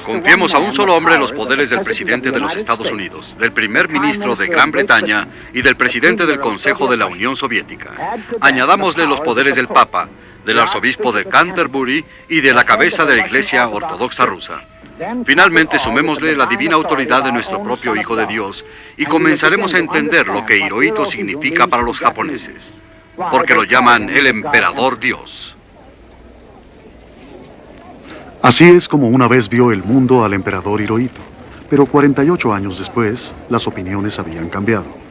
Confiemos a un solo hombre los poderes del presidente de los Estados Unidos, del primer ministro de Gran Bretaña y del presidente del Consejo de la Unión Soviética. Añadámosle los poderes del Papa, del arzobispo de Canterbury y de la cabeza de la Iglesia Ortodoxa rusa. Finalmente, sumémosle la divina autoridad de nuestro propio Hijo de Dios y comenzaremos a entender lo que Hirohito significa para los japoneses, porque lo llaman el Emperador Dios. Así es como una vez vio el mundo al emperador Hirohito, pero 48 años después, las opiniones habían cambiado.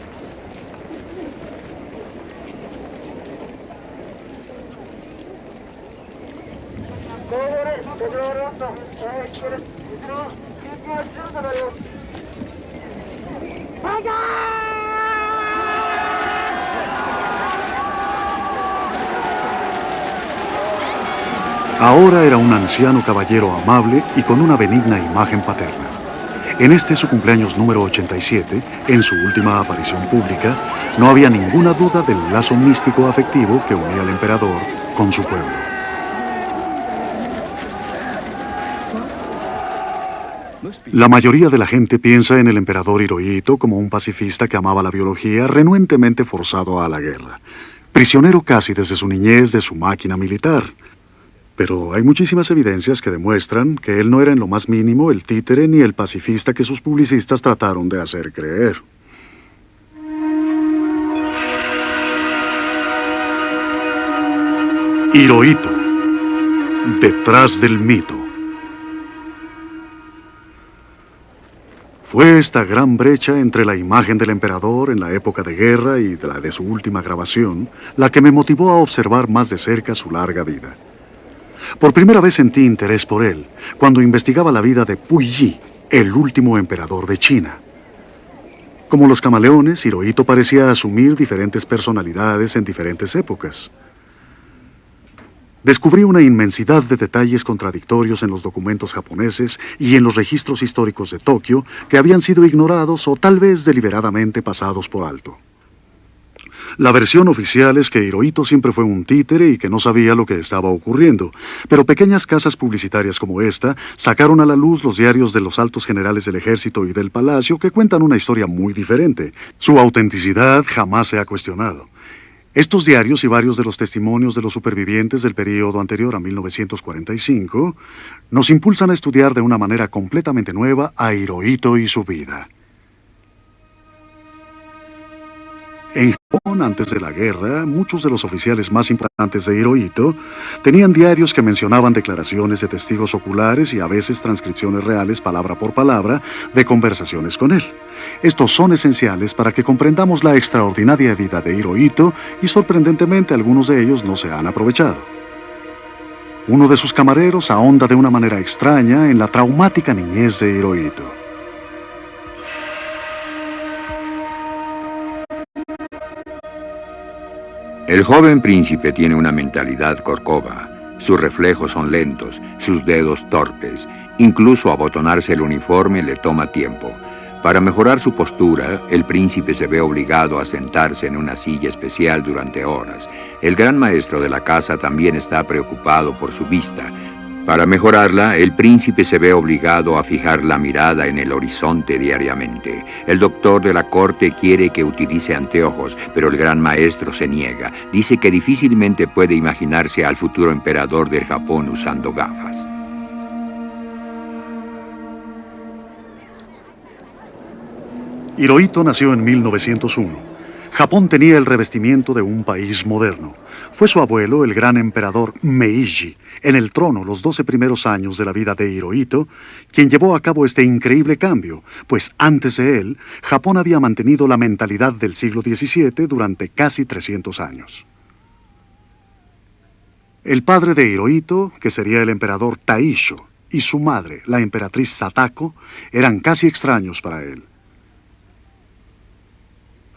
Ahora era un anciano caballero amable y con una benigna imagen paterna. En este su cumpleaños número 87, en su última aparición pública, no había ninguna duda del lazo místico afectivo que unía al emperador con su pueblo. La mayoría de la gente piensa en el emperador Hirohito como un pacifista que amaba la biología, renuentemente forzado a la guerra, prisionero casi desde su niñez de su máquina militar. Pero hay muchísimas evidencias que demuestran que él no era en lo más mínimo el títere ni el pacifista que sus publicistas trataron de hacer creer. Hirohito, detrás del mito. Fue esta gran brecha entre la imagen del emperador en la época de guerra y la de su última grabación la que me motivó a observar más de cerca su larga vida. Por primera vez sentí interés por él cuando investigaba la vida de Puyi, el último emperador de China. Como los camaleones, Hirohito parecía asumir diferentes personalidades en diferentes épocas. Descubrí una inmensidad de detalles contradictorios en los documentos japoneses y en los registros históricos de Tokio que habían sido ignorados o tal vez deliberadamente pasados por alto. La versión oficial es que Hirohito siempre fue un títere y que no sabía lo que estaba ocurriendo, pero pequeñas casas publicitarias como esta sacaron a la luz los diarios de los altos generales del ejército y del palacio que cuentan una historia muy diferente. Su autenticidad jamás se ha cuestionado. Estos diarios y varios de los testimonios de los supervivientes del período anterior a 1945 nos impulsan a estudiar de una manera completamente nueva a Hirohito y su vida. En Japón, antes de la guerra, muchos de los oficiales más importantes de Hirohito tenían diarios que mencionaban declaraciones de testigos oculares y a veces transcripciones reales, palabra por palabra, de conversaciones con él. Estos son esenciales para que comprendamos la extraordinaria vida de Hirohito y, sorprendentemente, algunos de ellos no se han aprovechado. Uno de sus camareros ahonda de una manera extraña en la traumática niñez de Hirohito. El joven príncipe tiene una mentalidad corcova. Sus reflejos son lentos, sus dedos torpes. Incluso abotonarse el uniforme le toma tiempo. Para mejorar su postura, el príncipe se ve obligado a sentarse en una silla especial durante horas. El gran maestro de la casa también está preocupado por su vista. Para mejorarla, el príncipe se ve obligado a fijar la mirada en el horizonte diariamente. El doctor de la corte quiere que utilice anteojos, pero el gran maestro se niega. Dice que difícilmente puede imaginarse al futuro emperador del Japón usando gafas. Hirohito nació en 1901. Japón tenía el revestimiento de un país moderno. Fue su abuelo, el gran emperador Meiji, en el trono los 12 primeros años de la vida de Hirohito, quien llevó a cabo este increíble cambio, pues antes de él, Japón había mantenido la mentalidad del siglo XVII durante casi 300 años. El padre de Hirohito, que sería el emperador Taisho, y su madre, la emperatriz Satako, eran casi extraños para él.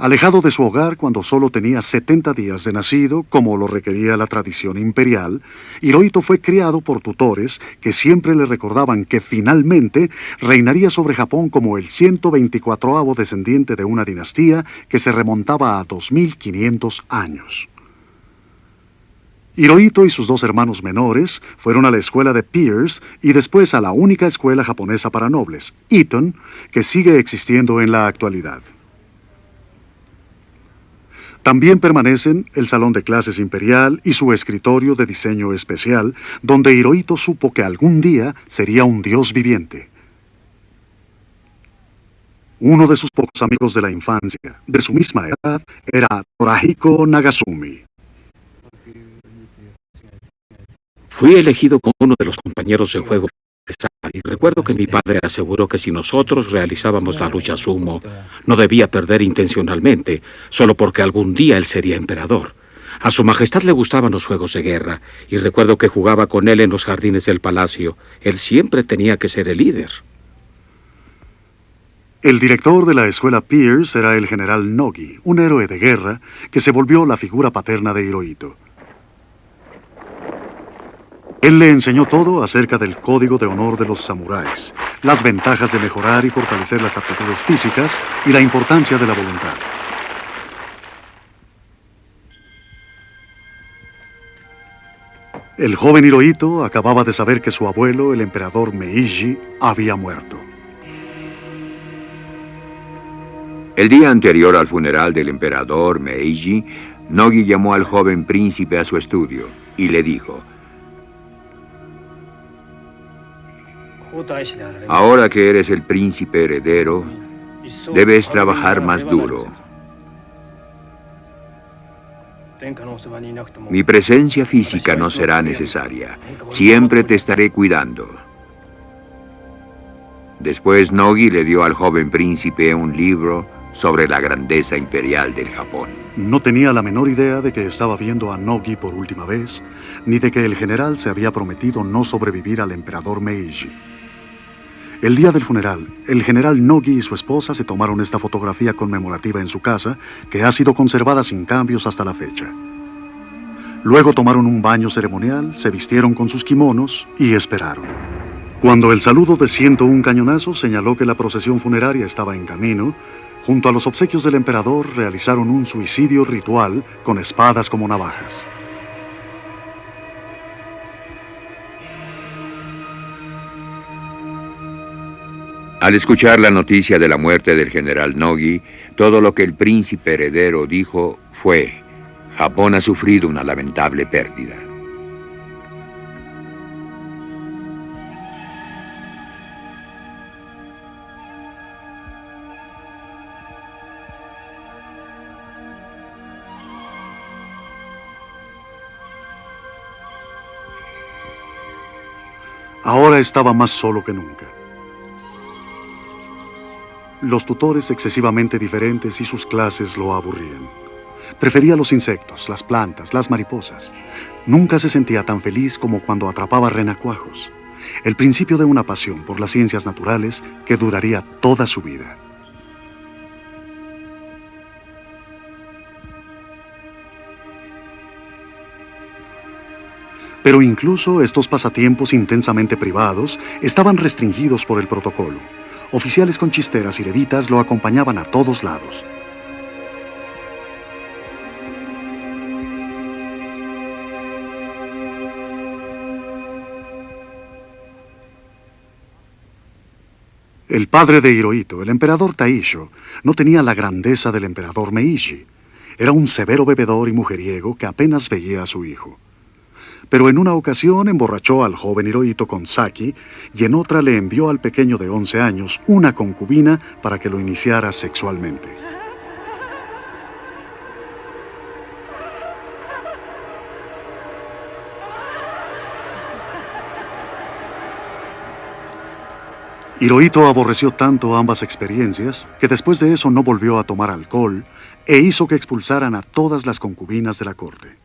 Alejado de su hogar cuando solo tenía 70 días de nacido, como lo requería la tradición imperial, Hirohito fue criado por tutores que siempre le recordaban que finalmente reinaría sobre Japón como el 124º descendiente de una dinastía que se remontaba a 2500 años. Hirohito y sus dos hermanos menores fueron a la escuela de Pierce y después a la única escuela japonesa para nobles, Eton, que sigue existiendo en la actualidad. También permanecen el salón de clases imperial y su escritorio de diseño especial, donde Hirohito supo que algún día sería un dios viviente. Uno de sus pocos amigos de la infancia, de su misma edad, era Torahiko Nagasumi. Fui elegido como uno de los compañeros de juego y recuerdo que mi padre aseguró que si nosotros realizábamos la lucha sumo, no debía perder intencionalmente, solo porque algún día él sería emperador. A su majestad le gustaban los juegos de guerra, y recuerdo que jugaba con él en los jardines del palacio. Él siempre tenía que ser el líder. El director de la escuela Pierce era el general Nogi, un héroe de guerra que se volvió la figura paterna de Hirohito. Él le enseñó todo acerca del código de honor de los samuráis, las ventajas de mejorar y fortalecer las aptitudes físicas y la importancia de la voluntad. El joven Hirohito acababa de saber que su abuelo, el emperador Meiji, había muerto. El día anterior al funeral del emperador Meiji, Nogi llamó al joven príncipe a su estudio y le dijo: ahora que eres el príncipe heredero, debes trabajar más duro. Mi presencia física no será necesaria. Siempre te estaré cuidando. Después Nogi le dio al joven príncipe un libro sobre la grandeza imperial del Japón. No tenía la menor idea de que estaba viendo a Nogi por última vez, ni de que el general se había prometido no sobrevivir al emperador Meiji. El día del funeral, el general Nogi y su esposa se tomaron esta fotografía conmemorativa en su casa, que ha sido conservada sin cambios hasta la fecha. Luego tomaron un baño ceremonial, se vistieron con sus kimonos y esperaron. Cuando el saludo de 101 cañonazos señaló que la procesión funeraria estaba en camino, junto a los obsequios del emperador realizaron un suicidio ritual con espadas como navajas. Al escuchar la noticia de la muerte del general Nogi, todo lo que el príncipe heredero dijo fue: Japón ha sufrido una lamentable pérdida. Ahora estaba más solo que nunca. Los tutores excesivamente diferentes y sus clases lo aburrían. Prefería los insectos, las plantas, las mariposas. Nunca se sentía tan feliz como cuando atrapaba renacuajos. El principio de una pasión por las ciencias naturales que duraría toda su vida. Pero incluso estos pasatiempos intensamente privados estaban restringidos por el protocolo. Oficiales con chisteras y levitas lo acompañaban a todos lados. El padre de Hirohito, el emperador Taisho, no tenía la grandeza del emperador Meiji. Era un severo bebedor y mujeriego que apenas veía a su hijo. Pero en una ocasión emborrachó al joven Hirohito con sake y en otra le envió al pequeño de 11 años una concubina para que lo iniciara sexualmente. Hirohito aborreció tanto ambas experiencias que después de eso no volvió a tomar alcohol e hizo que expulsaran a todas las concubinas de la corte.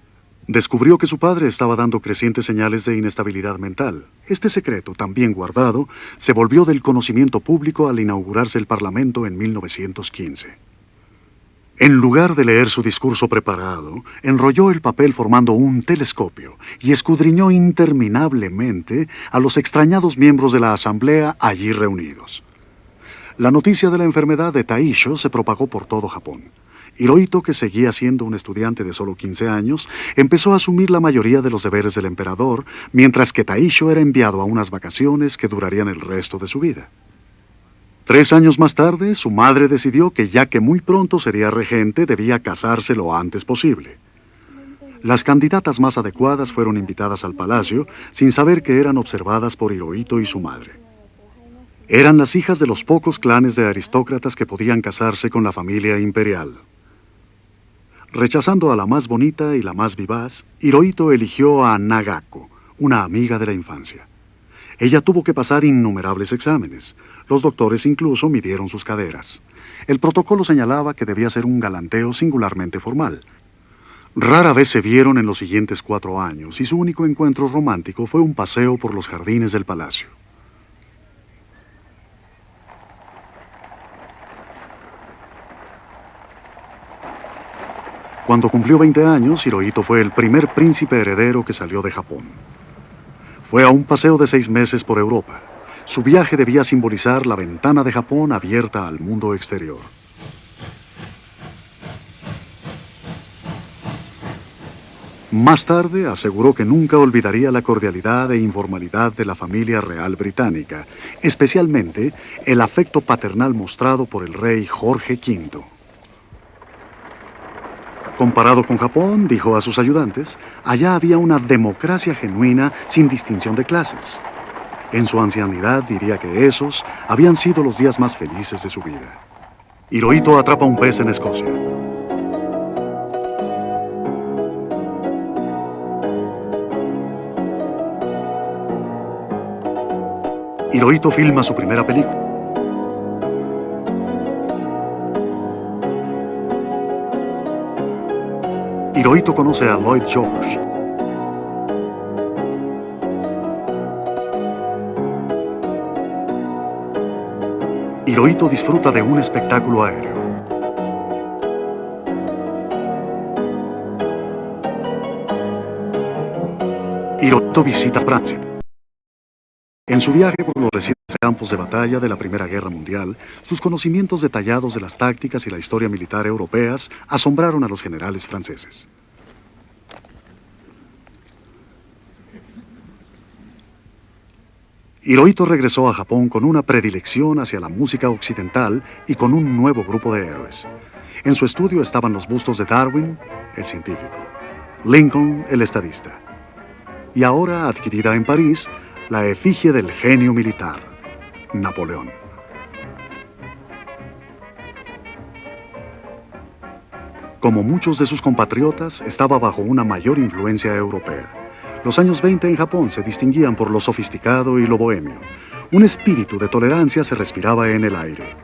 Descubrió que su padre estaba dando crecientes señales de inestabilidad mental. Este secreto, tan bien guardado, se volvió del conocimiento público al inaugurarse el Parlamento en 1915. En lugar de leer su discurso preparado, enrolló el papel formando un telescopio y escudriñó interminablemente a los extrañados miembros de la asamblea allí reunidos. La noticia de la enfermedad de Taisho se propagó por todo Japón. Hirohito, que seguía siendo un estudiante de solo 15 años, empezó a asumir la mayoría de los deberes del emperador, mientras que Taisho era enviado a unas vacaciones que durarían el resto de su vida. 3 años más tarde, su madre decidió que ya que muy pronto sería regente, debía casarse lo antes posible. Las candidatas más adecuadas fueron invitadas al palacio, sin saber que eran observadas por Hirohito y su madre. Eran las hijas de los pocos clanes de aristócratas que podían casarse con la familia imperial. Rechazando a la más bonita y la más vivaz, Hirohito eligió a Nagako, una amiga de la infancia. Ella tuvo que pasar innumerables exámenes. Los doctores incluso midieron sus caderas. El protocolo señalaba que debía ser un galanteo singularmente formal. Rara vez se vieron en los siguientes 4 años y su único encuentro romántico fue un paseo por los jardines del palacio. Cuando cumplió 20 años, Hirohito fue el primer príncipe heredero que salió de Japón. Fue a un paseo de 6 meses por Europa. Su viaje debía simbolizar la ventana de Japón abierta al mundo exterior. Más tarde aseguró que nunca olvidaría la cordialidad e informalidad de la familia real británica, especialmente el afecto paternal mostrado por el rey Jorge V. Comparado con Japón, dijo a sus ayudantes, allá había una democracia genuina sin distinción de clases. En su ancianidad diría que esos habían sido los días más felices de su vida. Hirohito atrapa un pez en Escocia. Hirohito filma su primera película. Hirohito conoce a Lloyd George. Hirohito disfruta de un espectáculo aéreo. Hirohito visita Francia. En su viaje por los recientes campos de batalla de la Primera Guerra Mundial, sus conocimientos detallados de las tácticas y la historia militar europeas asombraron a los generales franceses. Hirohito regresó a Japón con una predilección hacia la música occidental y con un nuevo grupo de héroes. En su estudio estaban los bustos de Darwin, el científico, Lincoln, el estadista, y ahora, adquirida en París, la efigie del genio militar, Napoleón. Como muchos de sus compatriotas, estaba bajo una mayor influencia europea. Los años 20 en Japón se distinguían por lo sofisticado y lo bohemio. Un espíritu de tolerancia se respiraba en el aire.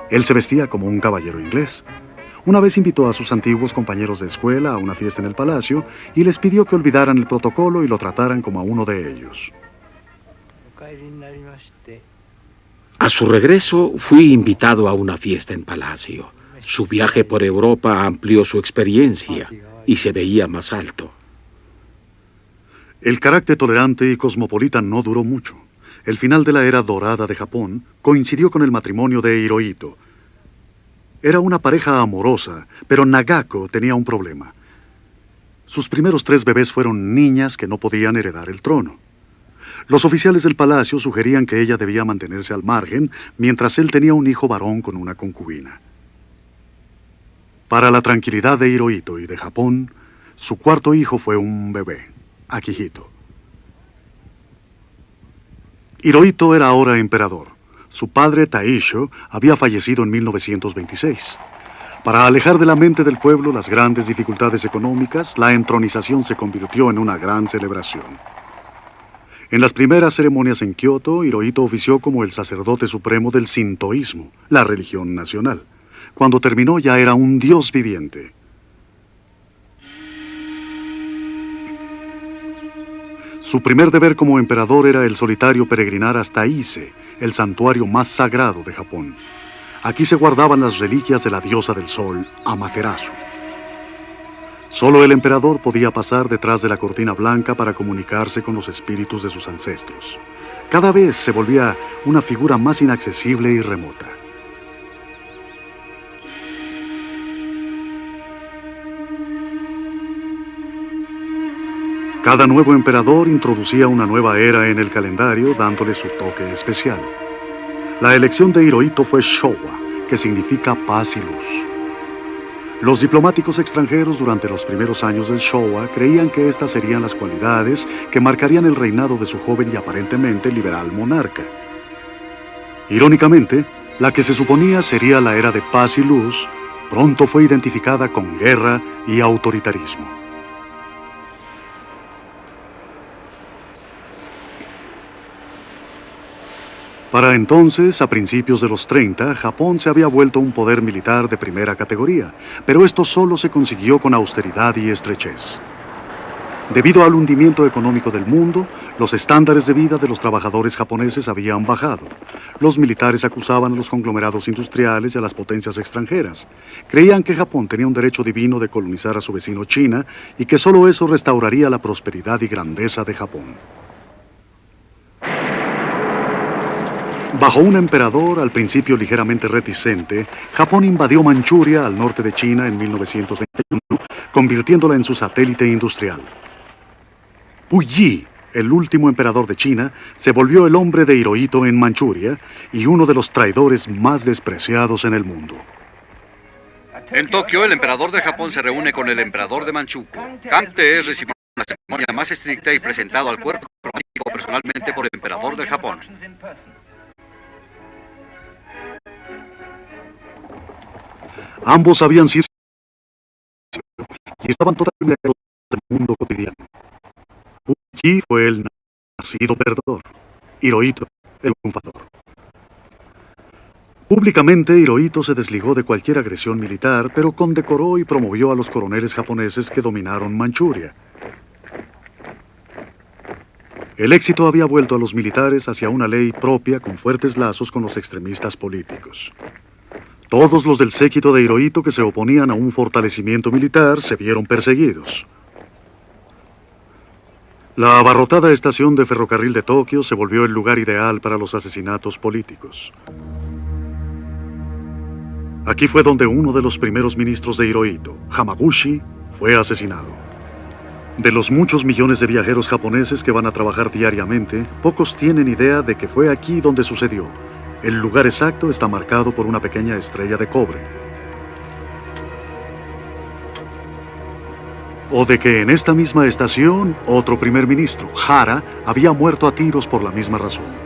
Él se vestía como un caballero inglés. Una vez invitó a sus antiguos compañeros de escuela a una fiesta en el palacio y les pidió que olvidaran el protocolo y lo trataran como a uno de ellos. A su regreso, fui invitado a una fiesta en palacio. Su viaje por Europa amplió su experiencia y se veía más alto. El carácter tolerante y cosmopolita no duró mucho. El final de la era dorada de Japón coincidió con el matrimonio de Hirohito. Era una pareja amorosa, pero Nagako tenía un problema. Sus primeros 3 bebés fueron niñas que no podían heredar el trono. Los oficiales del palacio sugerían que ella debía mantenerse al margen, mientras él tenía un hijo varón con una concubina. Para la tranquilidad de Hirohito y de Japón, su 4.º hijo fue un bebé, Akihito. Hirohito era ahora emperador. Su padre, Taisho, había fallecido en 1926. Para alejar de la mente del pueblo las grandes dificultades económicas, la entronización se convirtió en una gran celebración. En las primeras ceremonias en Kioto, Hirohito ofició como el sacerdote supremo del sintoísmo, la religión nacional. Cuando terminó ya era un dios viviente. Su primer deber como emperador era el solitario peregrinar hasta Ise, el santuario más sagrado de Japón. Aquí se guardaban las reliquias de la diosa del sol, Amaterasu. Solo el emperador podía pasar detrás de la cortina blanca para comunicarse con los espíritus de sus ancestros. Cada vez se volvía una figura más inaccesible y remota. Cada nuevo emperador introducía una nueva era en el calendario, dándole su toque especial. La elección de Hirohito fue Showa, que significa paz y luz. Los diplomáticos extranjeros durante los primeros años del Showa creían que estas serían las cualidades que marcarían el reinado de su joven y aparentemente liberal monarca. Irónicamente, la que se suponía sería la era de paz y luz, pronto fue identificada con guerra y autoritarismo. Para entonces, a principios de los 30, Japón se había vuelto un poder militar de primera categoría, pero esto solo se consiguió con austeridad y estrechez. Debido al hundimiento económico del mundo, los estándares de vida de los trabajadores japoneses habían bajado. Los militares acusaban a los conglomerados industriales y a las potencias extranjeras. Creían que Japón tenía un derecho divino de colonizar a su vecino China y que solo eso restauraría la prosperidad y grandeza de Japón. Bajo un emperador al principio ligeramente reticente, Japón invadió Manchuria al norte de China en 1921, convirtiéndola en su satélite industrial. Puyi, el último emperador de China, se volvió el hombre de Hirohito en Manchuria y uno de los traidores más despreciados en el mundo. En Tokio, el emperador de Japón se reúne con el emperador de Manchukuo. Kangte es recibido en la ceremonia más estricta y presentado al cuerpo diplomático personalmente por el emperador de Japón. Ambos habían sido y estaban totalmente del mundo cotidiano. Puyi fue el nacido perdedor, Hirohito el triunfador. Públicamente, Hirohito se desligó de cualquier agresión militar, pero condecoró y promovió a los coroneles japoneses que dominaron Manchuria. El éxito había vuelto a los militares hacia una ley propia con fuertes lazos con los extremistas políticos. Todos los del séquito de Hirohito que se oponían a un fortalecimiento militar se vieron perseguidos. La abarrotada estación de ferrocarril de Tokio se volvió el lugar ideal para los asesinatos políticos. Aquí fue donde uno de los primeros ministros de Hirohito, Hamaguchi, fue asesinado. De los muchos millones de viajeros japoneses que van a trabajar diariamente, pocos tienen idea de que fue aquí donde sucedió. El lugar exacto está marcado por una pequeña estrella de cobre. O de que en esta misma estación, otro primer ministro, Hara, había muerto a tiros por la misma razón.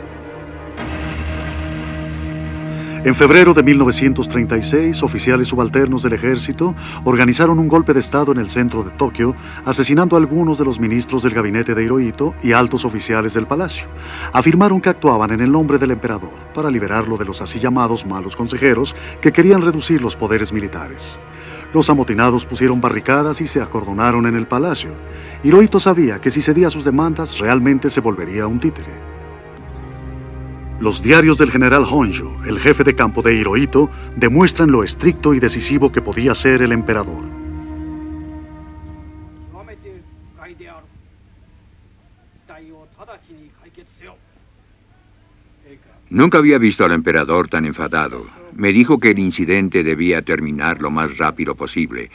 En febrero de 1936, oficiales subalternos del ejército organizaron un golpe de estado en el centro de Tokio, asesinando a algunos de los ministros del gabinete de Hirohito y altos oficiales del palacio. Afirmaron que actuaban en el nombre del emperador para liberarlo de los así llamados malos consejeros que querían reducir los poderes militares. Los amotinados pusieron barricadas y se acordonaron en el palacio. Hirohito sabía que si cedía sus demandas realmente se volvería un títere. Los diarios del general Honjo, el jefe de campo de Hirohito, demuestran lo estricto y decisivo que podía ser el emperador. Nunca había visto al emperador tan enfadado. Me dijo que el incidente debía terminar lo más rápido posible.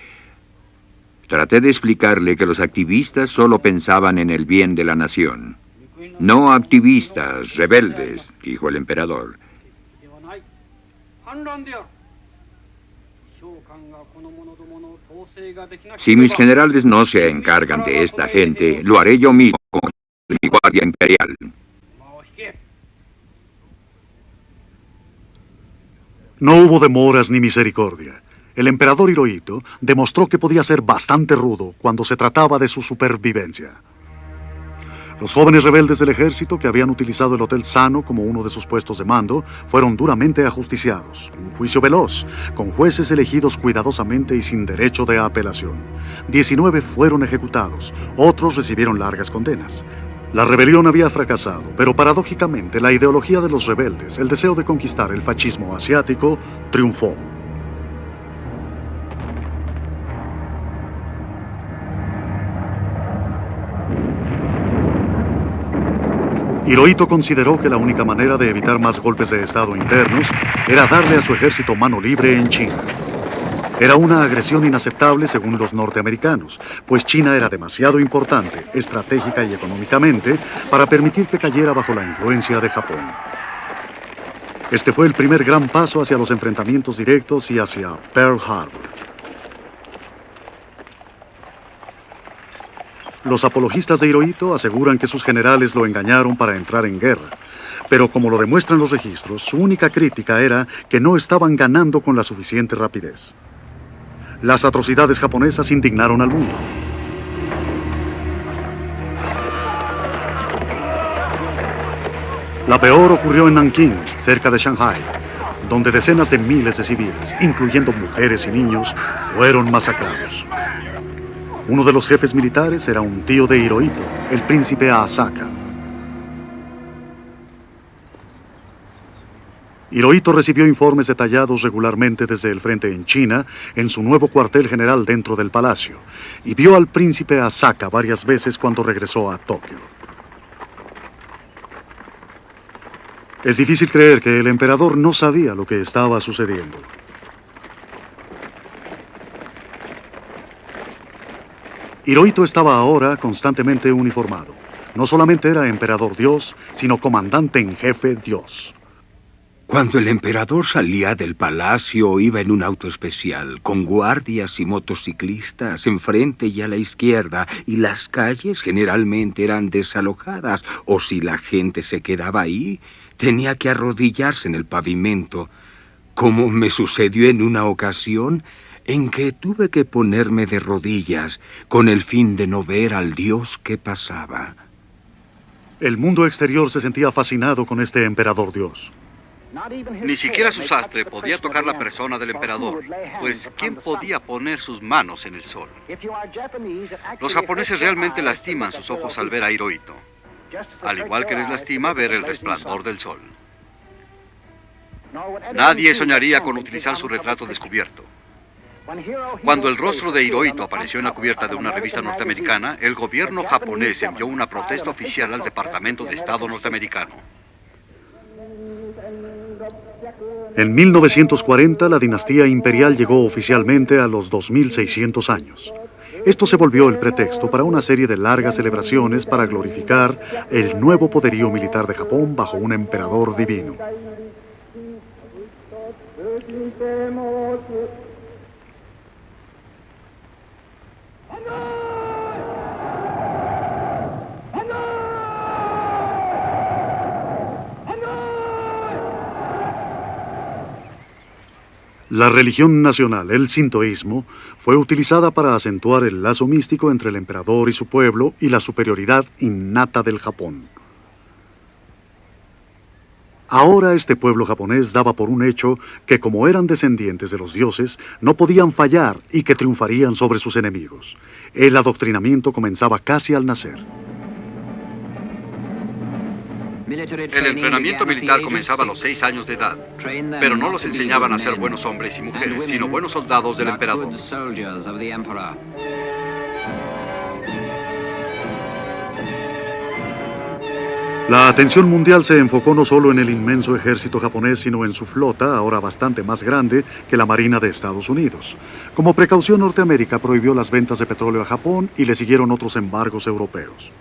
Traté de explicarle que los activistas solo pensaban en el bien de la nación. No activistas, rebeldes, dijo el emperador. Si mis generales no se encargan de esta gente, lo haré yo mismo con mi guardia imperial. No hubo demoras ni misericordia. El emperador Hirohito demostró que podía ser bastante rudo cuando se trataba de su supervivencia. Los jóvenes rebeldes del ejército que habían utilizado el Hotel Sano como uno de sus puestos de mando fueron duramente ajusticiados. Un juicio veloz, con jueces elegidos cuidadosamente y sin derecho de apelación. 19 fueron ejecutados, otros recibieron largas condenas. La rebelión había fracasado, pero paradójicamente la ideología de los rebeldes, el deseo de conquistar el fascismo asiático, triunfó. Hirohito consideró que la única manera de evitar más golpes de estado internos era darle a su ejército mano libre en China. Era una agresión inaceptable según los norteamericanos, pues China era demasiado importante, estratégica y económicamente, para permitir que cayera bajo la influencia de Japón. Este fue el primer gran paso hacia los enfrentamientos directos y hacia Pearl Harbor. Los apologistas de Hirohito aseguran que sus generales lo engañaron para entrar en guerra. Pero como lo demuestran los registros, su única crítica era que no estaban ganando con la suficiente rapidez. Las atrocidades japonesas indignaron al mundo. La peor ocurrió en Nankín, cerca de Shanghái, donde decenas de miles de civiles, incluyendo mujeres y niños, fueron masacrados. Uno de los jefes militares era un tío de Hirohito, el príncipe Asaka. Hirohito recibió informes detallados regularmente desde el frente en China, en su nuevo cuartel general dentro del palacio, y vio al príncipe Asaka varias veces cuando regresó a Tokio. Es difícil creer que el emperador no sabía lo que estaba sucediendo. Hirohito estaba ahora constantemente uniformado. No solamente era emperador Dios, sino comandante en jefe Dios. Cuando el emperador salía del palacio, iba en un auto especial, con guardias y motociclistas enfrente y a la izquierda, y las calles generalmente eran desalojadas, o si la gente se quedaba ahí, tenía que arrodillarse en el pavimento, como me sucedió en una ocasión en que tuve que ponerme de rodillas con el fin de no ver al Dios que pasaba. El mundo exterior se sentía fascinado con este emperador Dios. Ni siquiera su sastre podía tocar la persona del emperador, pues ¿quién podía poner sus manos en el sol? Los japoneses realmente lastiman sus ojos al ver a Hirohito, al igual que les lastima ver el resplandor del sol. Nadie soñaría con utilizar su retrato descubierto. Cuando el rostro de Hirohito apareció en la cubierta de una revista norteamericana, el gobierno japonés envió una protesta oficial al Departamento de Estado norteamericano. En 1940, la dinastía imperial llegó oficialmente a los 2600 años. Esto se volvió el pretexto para una serie de largas celebraciones para glorificar el nuevo poderío militar de Japón bajo un emperador divino. La religión nacional, el sintoísmo, fue utilizada para acentuar el lazo místico entre el emperador y su pueblo y la superioridad innata del Japón. Ahora este pueblo japonés daba por un hecho que, como eran descendientes de los dioses, no podían fallar y que triunfarían sobre sus enemigos. El adoctrinamiento comenzaba casi al nacer. El entrenamiento militar comenzaba a los 6 años de edad, pero no los enseñaban a ser buenos hombres y mujeres, sino buenos soldados del emperador. La atención mundial se enfocó no solo en el inmenso ejército japonés, sino en su flota, ahora bastante más grande que la Marina de Estados Unidos. Como precaución, Norteamérica prohibió las ventas de petróleo a Japón y le siguieron otros embargos europeos.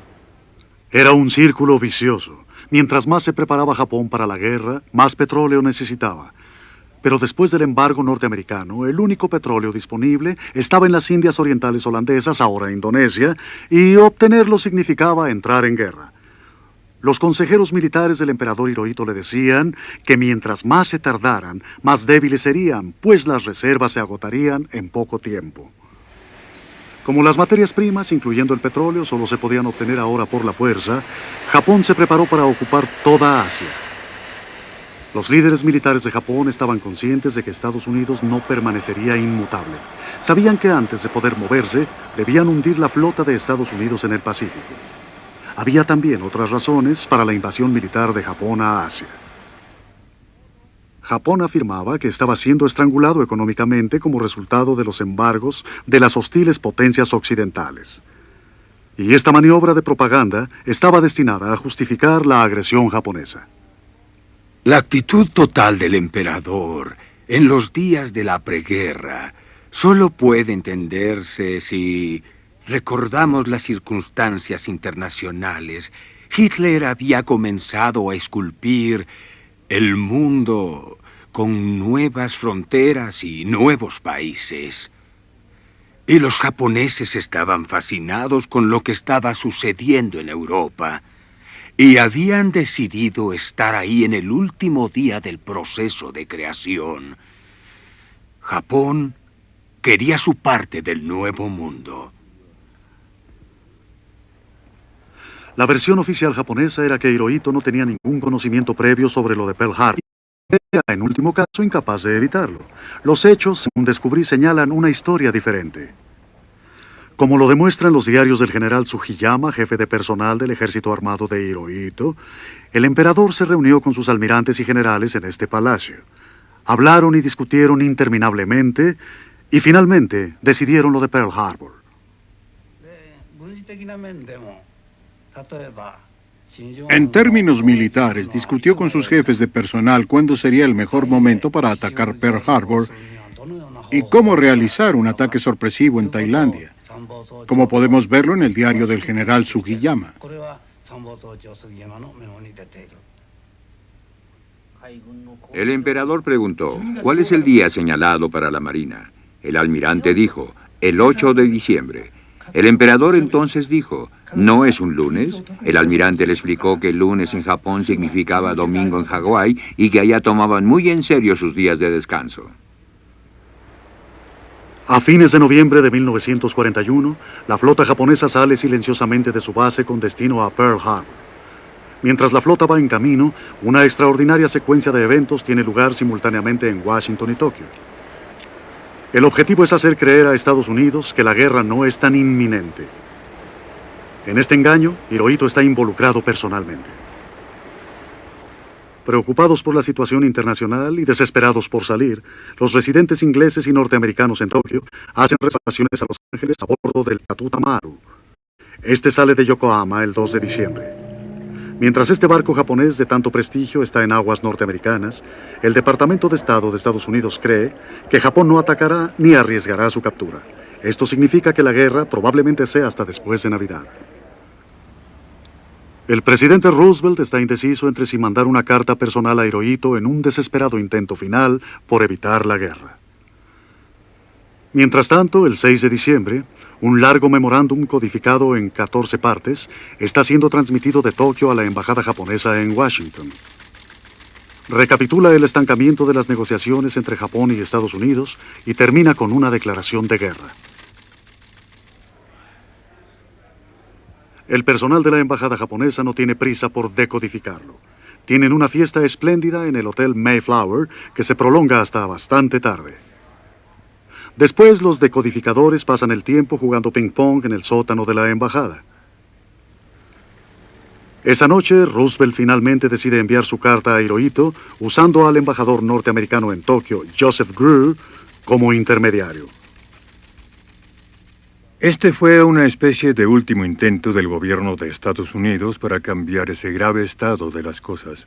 Era un círculo vicioso. Mientras más se preparaba Japón para la guerra, más petróleo necesitaba. Pero después del embargo norteamericano, el único petróleo disponible estaba en las Indias Orientales holandesas, ahora Indonesia, y obtenerlo significaba entrar en guerra. Los consejeros militares del emperador Hirohito le decían que mientras más se tardaran, más débiles serían, pues las reservas se agotarían en poco tiempo. Como las materias primas, incluyendo el petróleo, solo se podían obtener ahora por la fuerza, Japón se preparó para ocupar toda Asia. Los líderes militares de Japón estaban conscientes de que Estados Unidos no permanecería inmutable. Sabían que antes de poder moverse, debían hundir la flota de Estados Unidos en el Pacífico. Había también otras razones para la invasión militar de Japón a Asia. Japón afirmaba que estaba siendo estrangulado económicamente como resultado de los embargos de las hostiles potencias occidentales. Y esta maniobra de propaganda estaba destinada a justificar la agresión japonesa. La actitud total del emperador en los días de la preguerra solo puede entenderse si recordamos las circunstancias internacionales. Hitler había comenzado a esculpir el mundo con nuevas fronteras y nuevos países. Y los japoneses estaban fascinados con lo que estaba sucediendo en Europa. Y habían decidido estar ahí en el último día del proceso de creación. Japón quería su parte del nuevo mundo. La versión oficial japonesa era que Hirohito no tenía ningún conocimiento previo sobre lo de Pearl Harbor. Era, en último caso, incapaz de evitarlo. Los hechos, según descubrí, señalan una historia diferente. Como lo demuestran los diarios del general Sugiyama, jefe de personal del ejército armado de Hirohito, el emperador se reunió con sus almirantes y generales en este palacio. Hablaron y discutieron interminablemente y finalmente decidieron lo de Pearl Harbor. En términos militares, discutió con sus jefes de personal cuándo sería el mejor momento para atacar Pearl Harbor y cómo realizar un ataque sorpresivo en Tailandia, como podemos verlo en el diario del general Sugiyama. El emperador preguntó, ¿cuál es el día señalado para la Marina? El almirante dijo, el 8 de diciembre. El emperador entonces dijo, ¿no es un lunes? El almirante le explicó que el lunes en Japón significaba domingo en Hawái y que allá tomaban muy en serio sus días de descanso. A fines de noviembre de 1941, la flota japonesa sale silenciosamente de su base con destino a Pearl Harbor. Mientras la flota va en camino, una extraordinaria secuencia de eventos tiene lugar simultáneamente en Washington y Tokio. El objetivo es hacer creer a Estados Unidos que la guerra no es tan inminente. En este engaño, Hirohito está involucrado personalmente. Preocupados por la situación internacional y desesperados por salir, los residentes ingleses y norteamericanos en Tokio hacen reservaciones a Los Ángeles a bordo del Katuta Maru. Este sale de Yokohama el 2 de diciembre. Mientras este barco japonés de tanto prestigio está en aguas norteamericanas, el Departamento de Estado de Estados Unidos cree que Japón no atacará ni arriesgará su captura. Esto significa que la guerra probablemente sea hasta después de Navidad. El presidente Roosevelt está indeciso entre si mandar una carta personal a Hirohito en un desesperado intento final por evitar la guerra. Mientras tanto, el 6 de diciembre, un largo memorándum codificado en 14 partes está siendo transmitido de Tokio a la embajada japonesa en Washington. Recapitula el estancamiento de las negociaciones entre Japón y Estados Unidos y termina con una declaración de guerra. El personal de la embajada japonesa no tiene prisa por decodificarlo. Tienen una fiesta espléndida en el Hotel Mayflower que se prolonga hasta bastante tarde. Después, los decodificadores pasan el tiempo jugando ping-pong en el sótano de la embajada. Esa noche, Roosevelt finalmente decide enviar su carta a Hirohito usando al embajador norteamericano en Tokio, Joseph Greer, como intermediario. Este fue una especie de último intento del gobierno de Estados Unidos para cambiar ese grave estado de las cosas.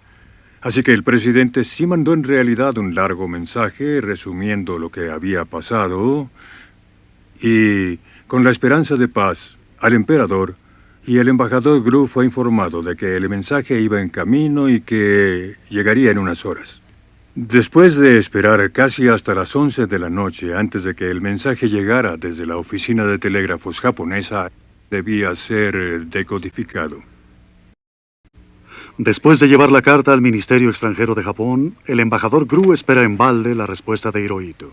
Así que el presidente sí mandó en realidad un largo mensaje resumiendo lo que había pasado y, con la esperanza de paz, al emperador, y el embajador Greer fue informado de que el mensaje iba en camino y que llegaría en unas horas. Después de esperar casi hasta las 11 de la noche antes de que el mensaje llegara desde la oficina de telégrafos japonesa, debía ser decodificado. Después de llevar la carta al Ministerio Extranjero de Japón, el embajador Greer espera en balde la respuesta de Hirohito.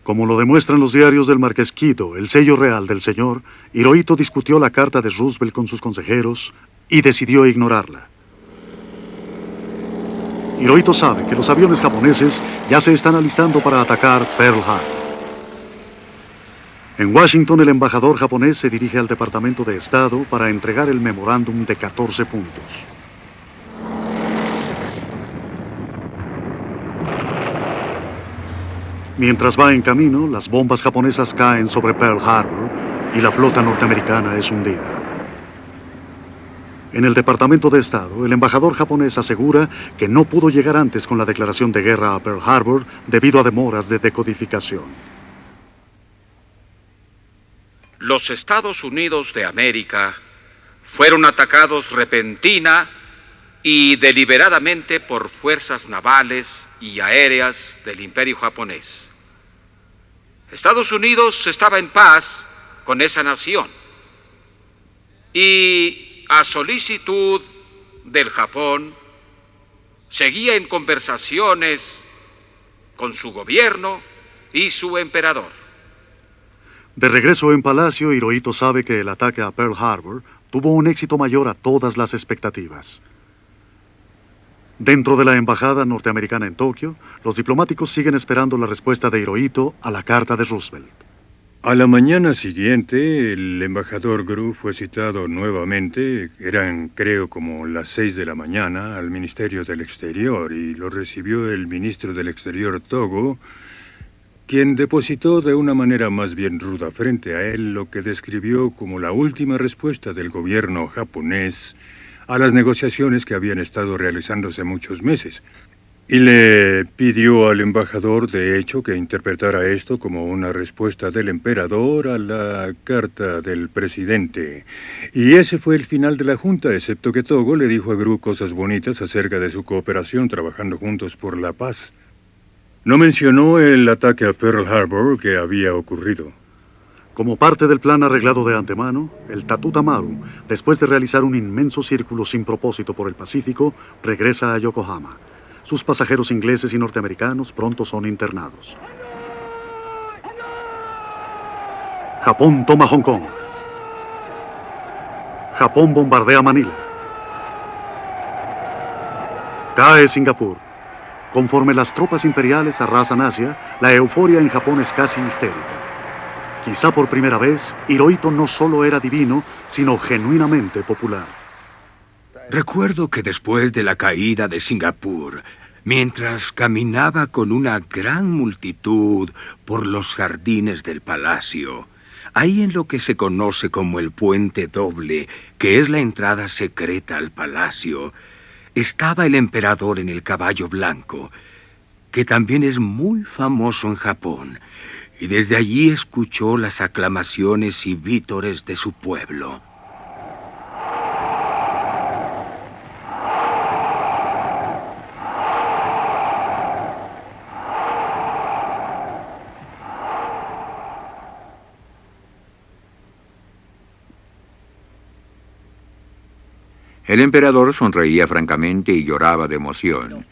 Como lo demuestran los diarios del Marqués Kido, el sello real del señor, Hirohito discutió la carta de Roosevelt con sus consejeros y decidió ignorarla. Hirohito sabe que los aviones japoneses ya se están alistando para atacar Pearl Harbor. En Washington, el embajador japonés se dirige al Departamento de Estado para entregar el memorándum de 14 puntos. Mientras va en camino, las bombas japonesas caen sobre Pearl Harbor y la flota norteamericana es hundida. En el Departamento de Estado, el embajador japonés asegura que no pudo llegar antes con la declaración de guerra a Pearl Harbor debido a demoras de decodificación. Los Estados Unidos de América fueron atacados repentina y deliberadamente por fuerzas navales y aéreas del Imperio japonés. Estados Unidos estaba en paz con esa nación y, a solicitud del Japón, seguía en conversaciones con su gobierno y su emperador. De regreso en Palacio, Hirohito sabe que el ataque a Pearl Harbor tuvo un éxito mayor a todas las expectativas. Dentro de la embajada norteamericana en Tokio, los diplomáticos siguen esperando la respuesta de Hirohito a la carta de Roosevelt. A la mañana siguiente, el embajador Gruf fue citado nuevamente, eran creo como las 6 de la mañana, al Ministerio del Exterior, y lo recibió el ministro del Exterior Togo, quien depositó de una manera más bien ruda frente a él lo que describió como la última respuesta del gobierno japonés a las negociaciones que habían estado realizándose muchos meses. Y le pidió al embajador, de hecho, que interpretara esto como una respuesta del emperador a la carta del presidente. Y ese fue el final de la junta, excepto que Togo le dijo a Gru cosas bonitas acerca de su cooperación trabajando juntos por la paz. No mencionó el ataque a Pearl Harbor que había ocurrido. Como parte del plan arreglado de antemano, el Tatsuta Maru, después de realizar un inmenso círculo sin propósito por el Pacífico, regresa a Yokohama. Sus pasajeros ingleses y norteamericanos pronto son internados. Japón toma Hong Kong. Japón bombardea Manila. Cae Singapur. Conforme las tropas imperiales arrasan Asia, la euforia en Japón es casi histérica. Quizá por primera vez, Hirohito no solo era divino, sino genuinamente popular. Recuerdo que después de la caída de Singapur, mientras caminaba con una gran multitud por los jardines del palacio, ahí en lo que se conoce como el Puente Doble, que es la entrada secreta al palacio, estaba el emperador en el caballo blanco, que también es muy famoso en Japón, y desde allí escuchó las aclamaciones y vítores de su pueblo. El emperador sonreía francamente y lloraba de emoción.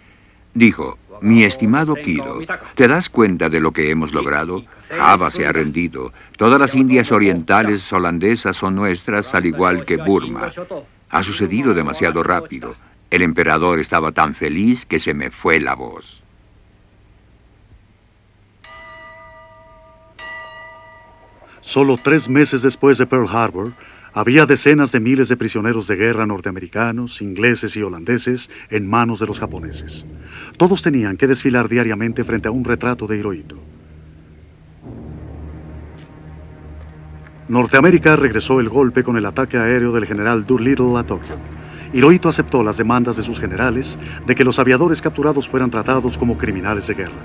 Dijo, mi estimado Kido, ¿te das cuenta de lo que hemos logrado? Java se ha rendido. Todas las Indias orientales holandesas son nuestras, al igual que Burma. Ha sucedido demasiado rápido. El emperador estaba tan feliz que se me fue la voz. Solo 3 meses después de Pearl Harbor, había decenas de miles de prisioneros de guerra norteamericanos, ingleses y holandeses en manos de los japoneses. Todos tenían que desfilar diariamente frente a un retrato de Hirohito. Norteamérica regresó el golpe con el ataque aéreo del general Doolittle a Tokio. Hirohito aceptó las demandas de sus generales de que los aviadores capturados fueran tratados como criminales de guerra.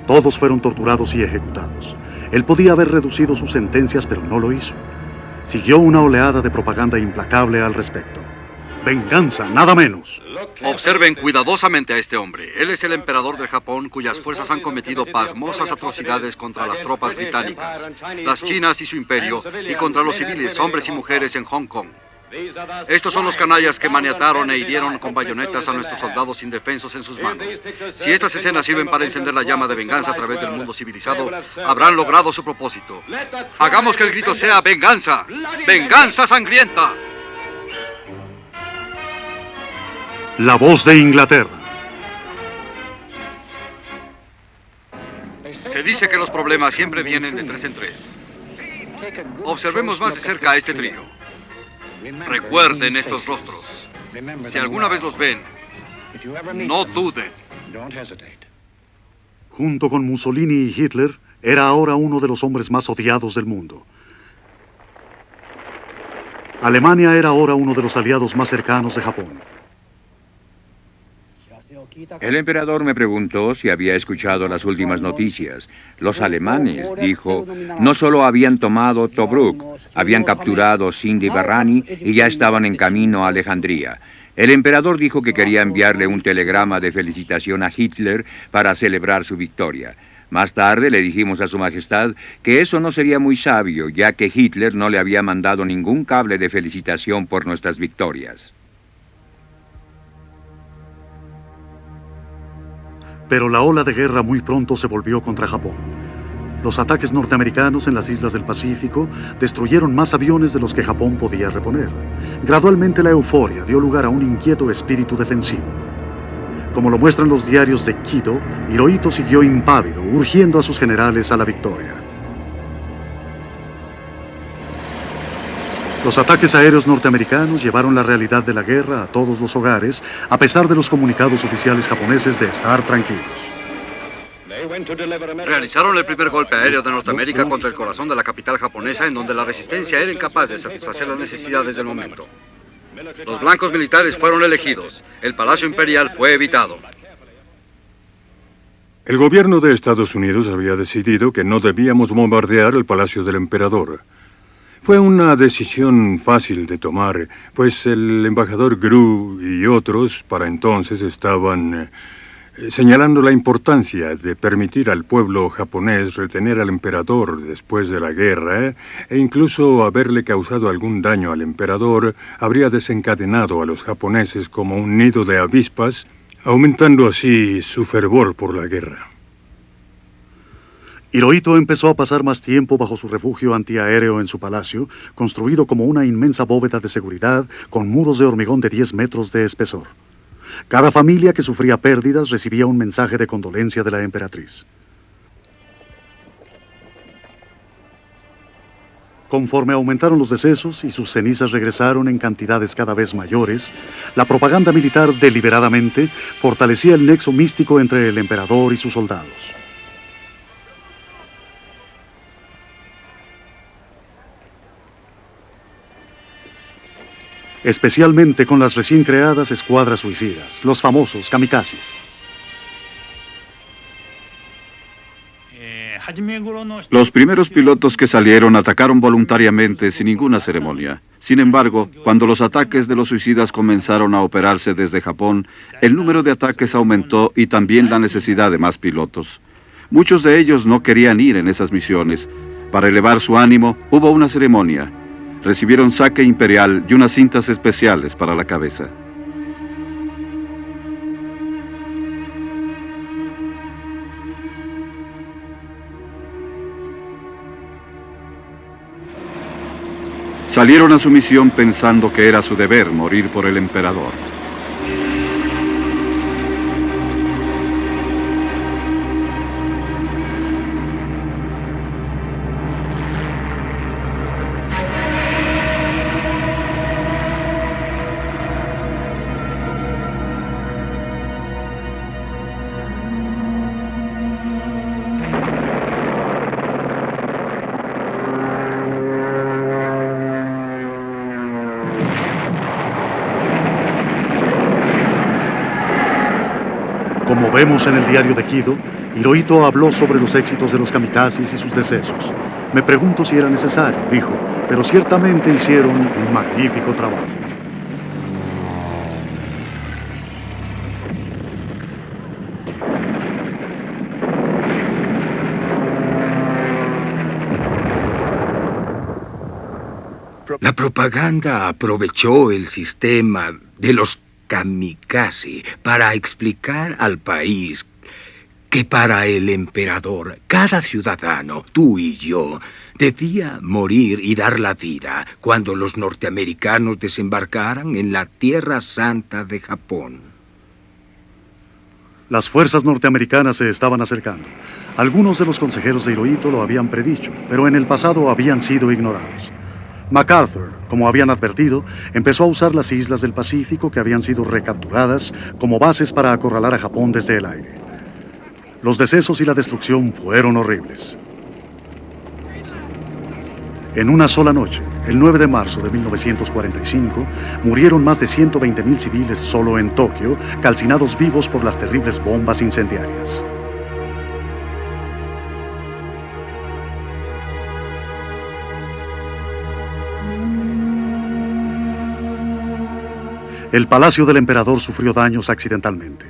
Todos fueron torturados y ejecutados. Él podía haber reducido sus sentencias, pero no lo hizo. Siguió una oleada de propaganda implacable al respecto. Venganza, nada menos. Observen cuidadosamente a este hombre. Él es el emperador de Japón, cuyas fuerzas han cometido pasmosas atrocidades contra las tropas británicas, las chinas y su imperio, y contra los civiles, hombres y mujeres en Hong Kong. Estos son los canallas que maniataron e hirieron con bayonetas a nuestros soldados indefensos en sus manos. Si estas escenas sirven para encender la llama de venganza a través del mundo civilizado, habrán logrado su propósito. Hagamos que el grito sea venganza, venganza sangrienta. La voz de Inglaterra. Se dice que los problemas siempre vienen de 3 en 3. Observemos más de cerca a este trío. Recuerden estos rostros. Si alguna vez los ven, no duden. Junto con Mussolini y Hitler, era ahora uno de los hombres más odiados del mundo. Alemania era ahora uno de los aliados más cercanos de Japón. El emperador me preguntó si había escuchado las últimas noticias. Los alemanes, dijo, no solo habían tomado Tobruk, habían capturado Sindh y Barrani y ya estaban en camino a Alejandría. El emperador dijo que quería enviarle un telegrama de felicitación a Hitler para celebrar su victoria. Más tarde le dijimos a su majestad que eso no sería muy sabio, ya que Hitler no le había mandado ningún cable de felicitación por nuestras victorias. Pero la ola de guerra muy pronto se volvió contra Japón. Los ataques norteamericanos en las islas del Pacífico destruyeron más aviones de los que Japón podía reponer. Gradualmente la euforia dio lugar a un inquieto espíritu defensivo. Como lo muestran los diarios de Kido, Hirohito siguió impávido, urgiendo a sus generales a la victoria. Los ataques aéreos norteamericanos llevaron la realidad de la guerra a todos los hogares, a pesar de los comunicados oficiales japoneses de estar tranquilos. Realizaron el primer golpe aéreo de Norteamérica contra el corazón de la capital japonesa, en donde la resistencia era incapaz de satisfacer las necesidades del momento. Los blancos militares fueron elegidos. El Palacio Imperial fue evitado. El gobierno de Estados Unidos había decidido que no debíamos bombardear el Palacio del Emperador. Fue una decisión fácil de tomar, pues el embajador Gru y otros para entonces estaban señalando la importancia de permitir al pueblo japonés retener al emperador después de la guerra, e incluso haberle causado algún daño al emperador habría desencadenado a los japoneses como un nido de avispas, aumentando así su fervor por la guerra. Hirohito empezó a pasar más tiempo bajo su refugio antiaéreo en su palacio, construido como una inmensa bóveda de seguridad con muros de hormigón de 10 metros de espesor. Cada familia que sufría pérdidas recibía un mensaje de condolencia de la emperatriz. Conforme aumentaron los decesos y sus cenizas regresaron en cantidades cada vez mayores, la propaganda militar deliberadamente fortalecía el nexo místico entre el emperador y sus soldados. Especialmente con las recién creadas escuadras suicidas, los famosos kamikazes. Los primeros pilotos que salieron atacaron voluntariamente sin ninguna ceremonia. Sin embargo, cuando los ataques de los suicidas comenzaron a operarse desde Japón, el número de ataques aumentó y también la necesidad de más pilotos. Muchos de ellos no querían ir en esas misiones. Para elevar su ánimo, hubo una ceremonia. Recibieron sake imperial y unas cintas especiales para la cabeza. Salieron a su misión pensando que era su deber morir por el emperador. Como vemos en el diario de Kido, Hirohito habló sobre los éxitos de los kamikazes y sus decesos. Me pregunto si era necesario, dijo, pero ciertamente hicieron un magnífico trabajo. La propaganda aprovechó el sistema de los kamikaze para explicar al país que para el emperador, cada ciudadano, tú y yo, debía morir y dar la vida cuando los norteamericanos desembarcaran en la Tierra Santa de Japón. Las fuerzas norteamericanas se estaban acercando. Algunos de los consejeros de Hirohito lo habían predicho, pero en el pasado habían sido ignorados. MacArthur, como habían advertido, empezó a usar las islas del Pacífico que habían sido recapturadas como bases para acorralar a Japón desde el aire. Los decesos y la destrucción fueron horribles. En una sola noche, El 9 de marzo de 1945 murieron más de 120.000 civiles solo en Tokio, calcinados vivos por las terribles bombas incendiarias. El palacio del emperador sufrió daños accidentalmente.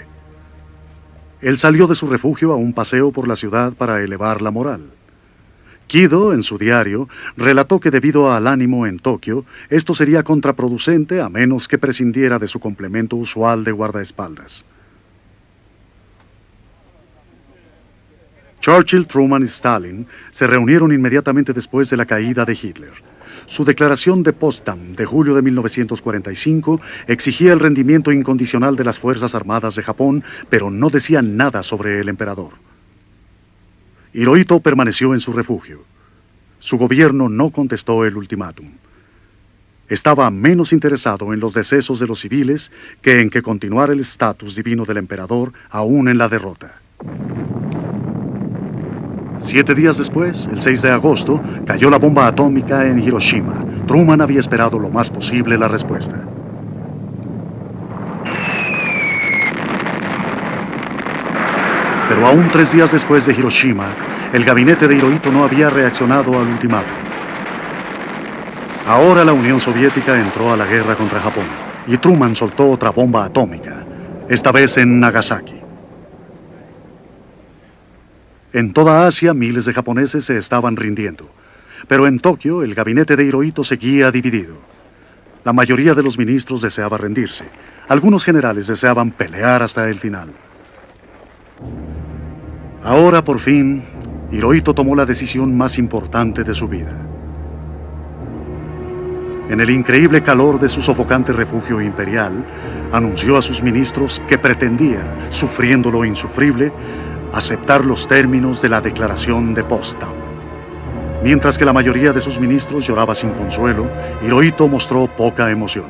Él salió de su refugio a un paseo por la ciudad para elevar la moral. Kido, en su diario, relató que debido al ánimo en Tokio, esto sería contraproducente a menos que prescindiera de su complemento usual de guardaespaldas. Churchill, Truman y Stalin se reunieron inmediatamente después de la caída de Hitler. Su declaración de Potsdam de julio de 1945 exigía el rendimiento incondicional de las Fuerzas Armadas de Japón, pero no decía nada sobre el emperador. Hirohito permaneció en su refugio. Su gobierno no contestó el ultimátum. Estaba menos interesado en los decesos de los civiles que en que continuara el estatus divino del emperador aún en la derrota. 7 días después, el 6 de agosto, cayó la bomba atómica en Hiroshima. Truman había esperado lo más posible la respuesta. Pero aún 3 días después de Hiroshima, el gabinete de Hirohito no había reaccionado al ultimátum. Ahora la Unión Soviética entró a la guerra contra Japón y Truman soltó otra bomba atómica, esta vez en Nagasaki. En toda Asia, miles de japoneses se estaban rindiendo. Pero en Tokio, el gabinete de Hirohito seguía dividido. La mayoría de los ministros deseaba rendirse. Algunos generales deseaban pelear hasta el final. Ahora, por fin, Hirohito tomó la decisión más importante de su vida. En el increíble calor de su sofocante refugio imperial, anunció a sus ministros que pretendía, sufriendo lo insufrible, aceptar los términos de la declaración de Potsdam. Mientras que la mayoría de sus ministros lloraba sin consuelo, Hirohito mostró poca emoción.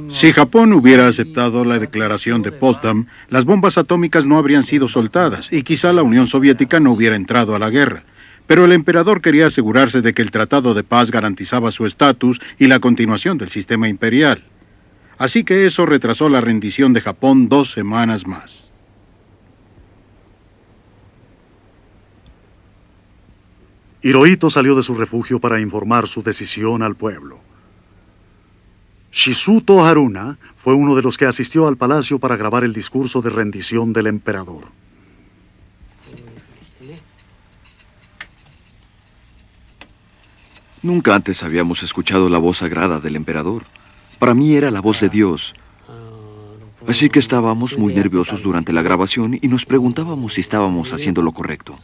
Si Japón hubiera aceptado la declaración de Potsdam, las bombas atómicas no habrían sido soltadas y quizá la Unión Soviética no hubiera entrado a la guerra. Pero el emperador quería asegurarse de que el tratado de paz garantizaba su estatus y la continuación del sistema imperial. Así que eso retrasó la rendición de Japón 2 semanas más. Hirohito salió de su refugio para informar su decisión al pueblo. Shizuto Haruna fue uno de los que asistió al palacio para grabar el discurso de rendición del emperador. Nunca antes habíamos escuchado la voz sagrada del emperador. Para mí era la voz de Dios. Así que estábamos muy nerviosos durante la grabación y nos preguntábamos si estábamos haciendo lo correcto.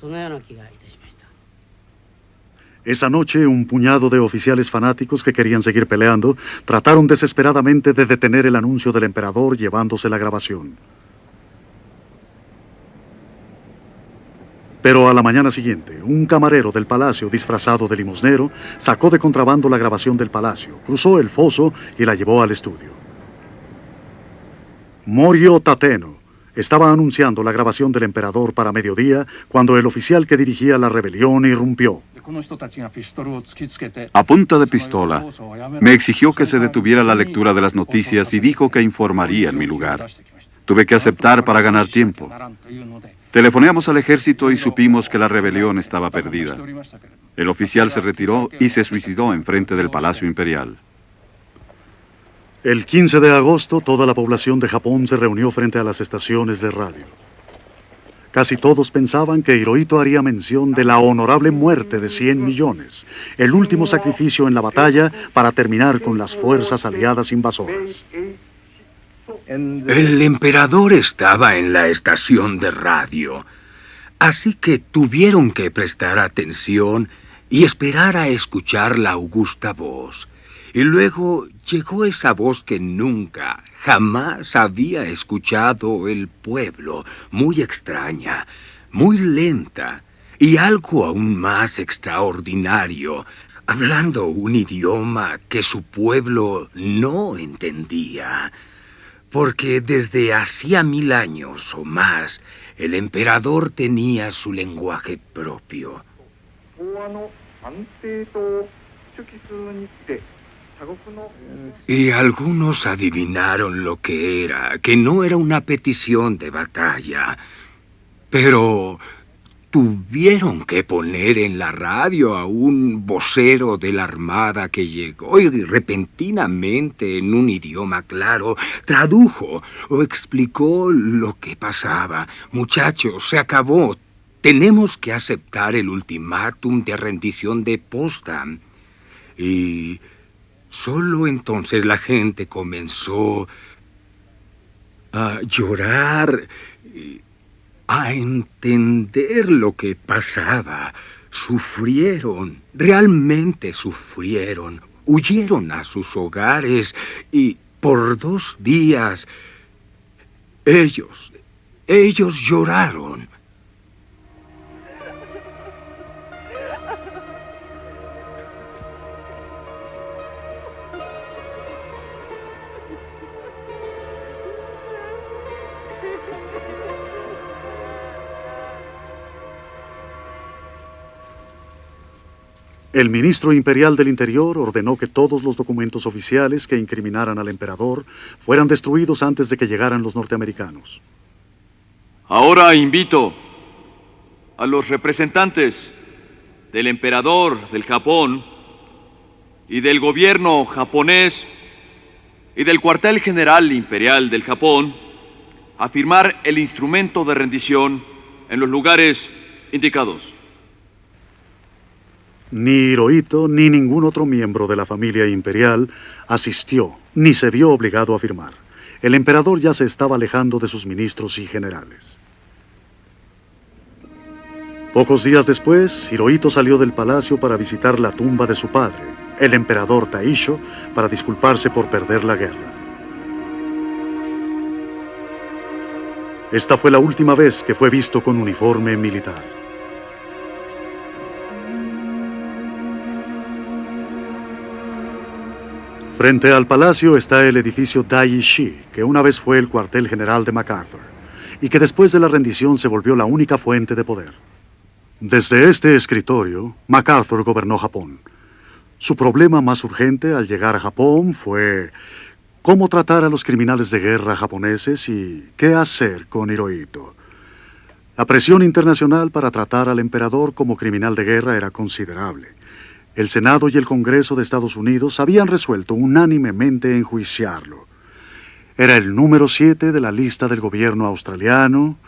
Esa noche, un puñado de oficiales fanáticos que querían seguir peleando trataron desesperadamente de detener el anuncio del emperador llevándose la grabación. Pero a la mañana siguiente, un camarero del palacio disfrazado de limosnero sacó de contrabando la grabación del palacio, cruzó el foso y la llevó al estudio. Morio Tateno estaba anunciando la grabación del emperador para mediodía cuando el oficial que dirigía la rebelión irrumpió. A punta de pistola, me exigió que se detuviera la lectura de las noticias y dijo que informaría en mi lugar. Tuve que aceptar para ganar tiempo. Telefoneamos al ejército y supimos que la rebelión estaba perdida. El oficial se retiró y se suicidó enfrente del Palacio Imperial. El 15 de agosto, toda la población de Japón se reunió frente a las estaciones de radio. Casi todos pensaban que Hirohito haría mención de la honorable muerte de 100 millones, el último sacrificio en la batalla para terminar con las fuerzas aliadas invasoras. El emperador estaba en la estación de radio, así que tuvieron que prestar atención y esperar a escuchar la augusta voz. Y luego llegó esa voz que nunca, jamás había escuchado el pueblo, muy extraña, muy lenta y algo aún más extraordinario, hablando un idioma que su pueblo no entendía. Porque desde hacía 1000 años o más, el emperador tenía su lenguaje propio. Y algunos adivinaron lo que era, que no era una petición de batalla, pero tuvieron que poner en la radio a un vocero de la Armada que llegó y repentinamente, en un idioma claro, tradujo o explicó lo que pasaba. Muchachos, se acabó. Tenemos que aceptar el ultimátum de rendición de Potsdam. Y solo entonces la gente comenzó a llorar, a entender lo que pasaba. Sufrieron, realmente sufrieron. Huyeron a sus hogares y por 2 días ellos lloraron. El ministro imperial del Interior ordenó que todos los documentos oficiales que incriminaran al emperador fueran destruidos antes de que llegaran los norteamericanos. Ahora invito a los representantes del emperador del Japón y del gobierno japonés y del cuartel general imperial del Japón a firmar el instrumento de rendición en los lugares indicados. Ni Hirohito ni ningún otro miembro de la familia imperial asistió, ni se vio obligado a firmar. El emperador ya se estaba alejando de sus ministros y generales. Pocos días después, Hirohito salió del palacio para visitar la tumba de su padre, el emperador Taisho, para disculparse por perder la guerra. Esta fue la última vez que fue visto con uniforme militar. Frente al palacio está el edificio Daiichi, que una vez fue el cuartel general de MacArthur, y que después de la rendición se volvió la única fuente de poder. Desde este escritorio, MacArthur gobernó Japón. Su problema más urgente al llegar a Japón fue cómo tratar a los criminales de guerra japoneses y qué hacer con Hirohito. La presión internacional para tratar al emperador como criminal de guerra era considerable. El Senado y el Congreso de Estados Unidos habían resuelto unánimemente enjuiciarlo. Era el número 7 de la lista del gobierno australiano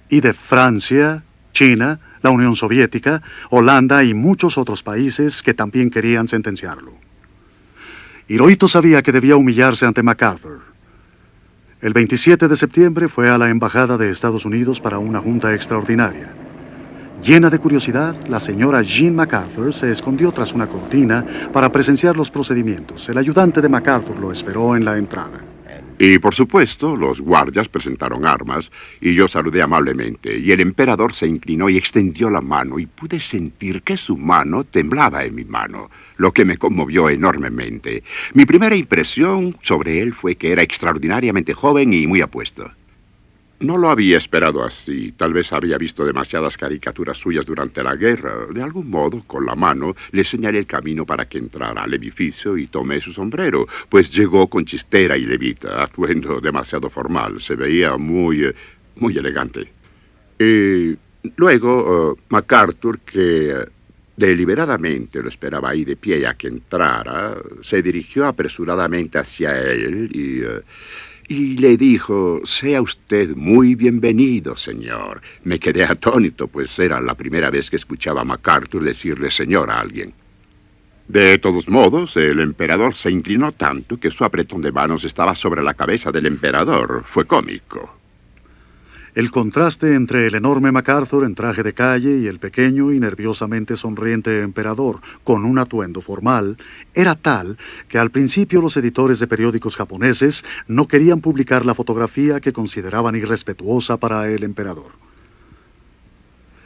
y de Francia, China, la Unión Soviética, Holanda y muchos otros países que también querían sentenciarlo. Hirohito sabía que debía humillarse ante MacArthur. El 27 de septiembre fue a la Embajada de Estados Unidos para una junta extraordinaria. Llena de curiosidad, la señora Jean MacArthur se escondió tras una cortina para presenciar los procedimientos. El ayudante de MacArthur lo esperó en la entrada. Y por supuesto, los guardias presentaron armas y yo saludé amablemente. Y el emperador se inclinó y extendió la mano y pude sentir que su mano temblaba en mi mano, lo que me conmovió enormemente. Mi primera impresión sobre él fue que era extraordinariamente joven y muy apuesto. No lo había esperado así. Tal vez había visto demasiadas caricaturas suyas durante la guerra. De algún modo, con la mano, le señalé el camino para que entrara al edificio y tomé su sombrero, pues llegó con chistera y levita, atuendo demasiado formal. Se veía muy elegante. Y luego, MacArthur, que deliberadamente lo esperaba ahí de pie a que entrara, se dirigió apresuradamente hacia él y le dijo: «Sea usted muy bienvenido, señor». Me quedé atónito, pues era la primera vez que escuchaba a MacArthur decirle señor a alguien. De todos modos, el emperador se inclinó tanto que su apretón de manos estaba sobre la cabeza del emperador. Fue cómico. El contraste entre el enorme MacArthur en traje de calle y el pequeño y nerviosamente sonriente emperador con un atuendo formal era tal que al principio los editores de periódicos japoneses no querían publicar la fotografía que consideraban irrespetuosa para el emperador.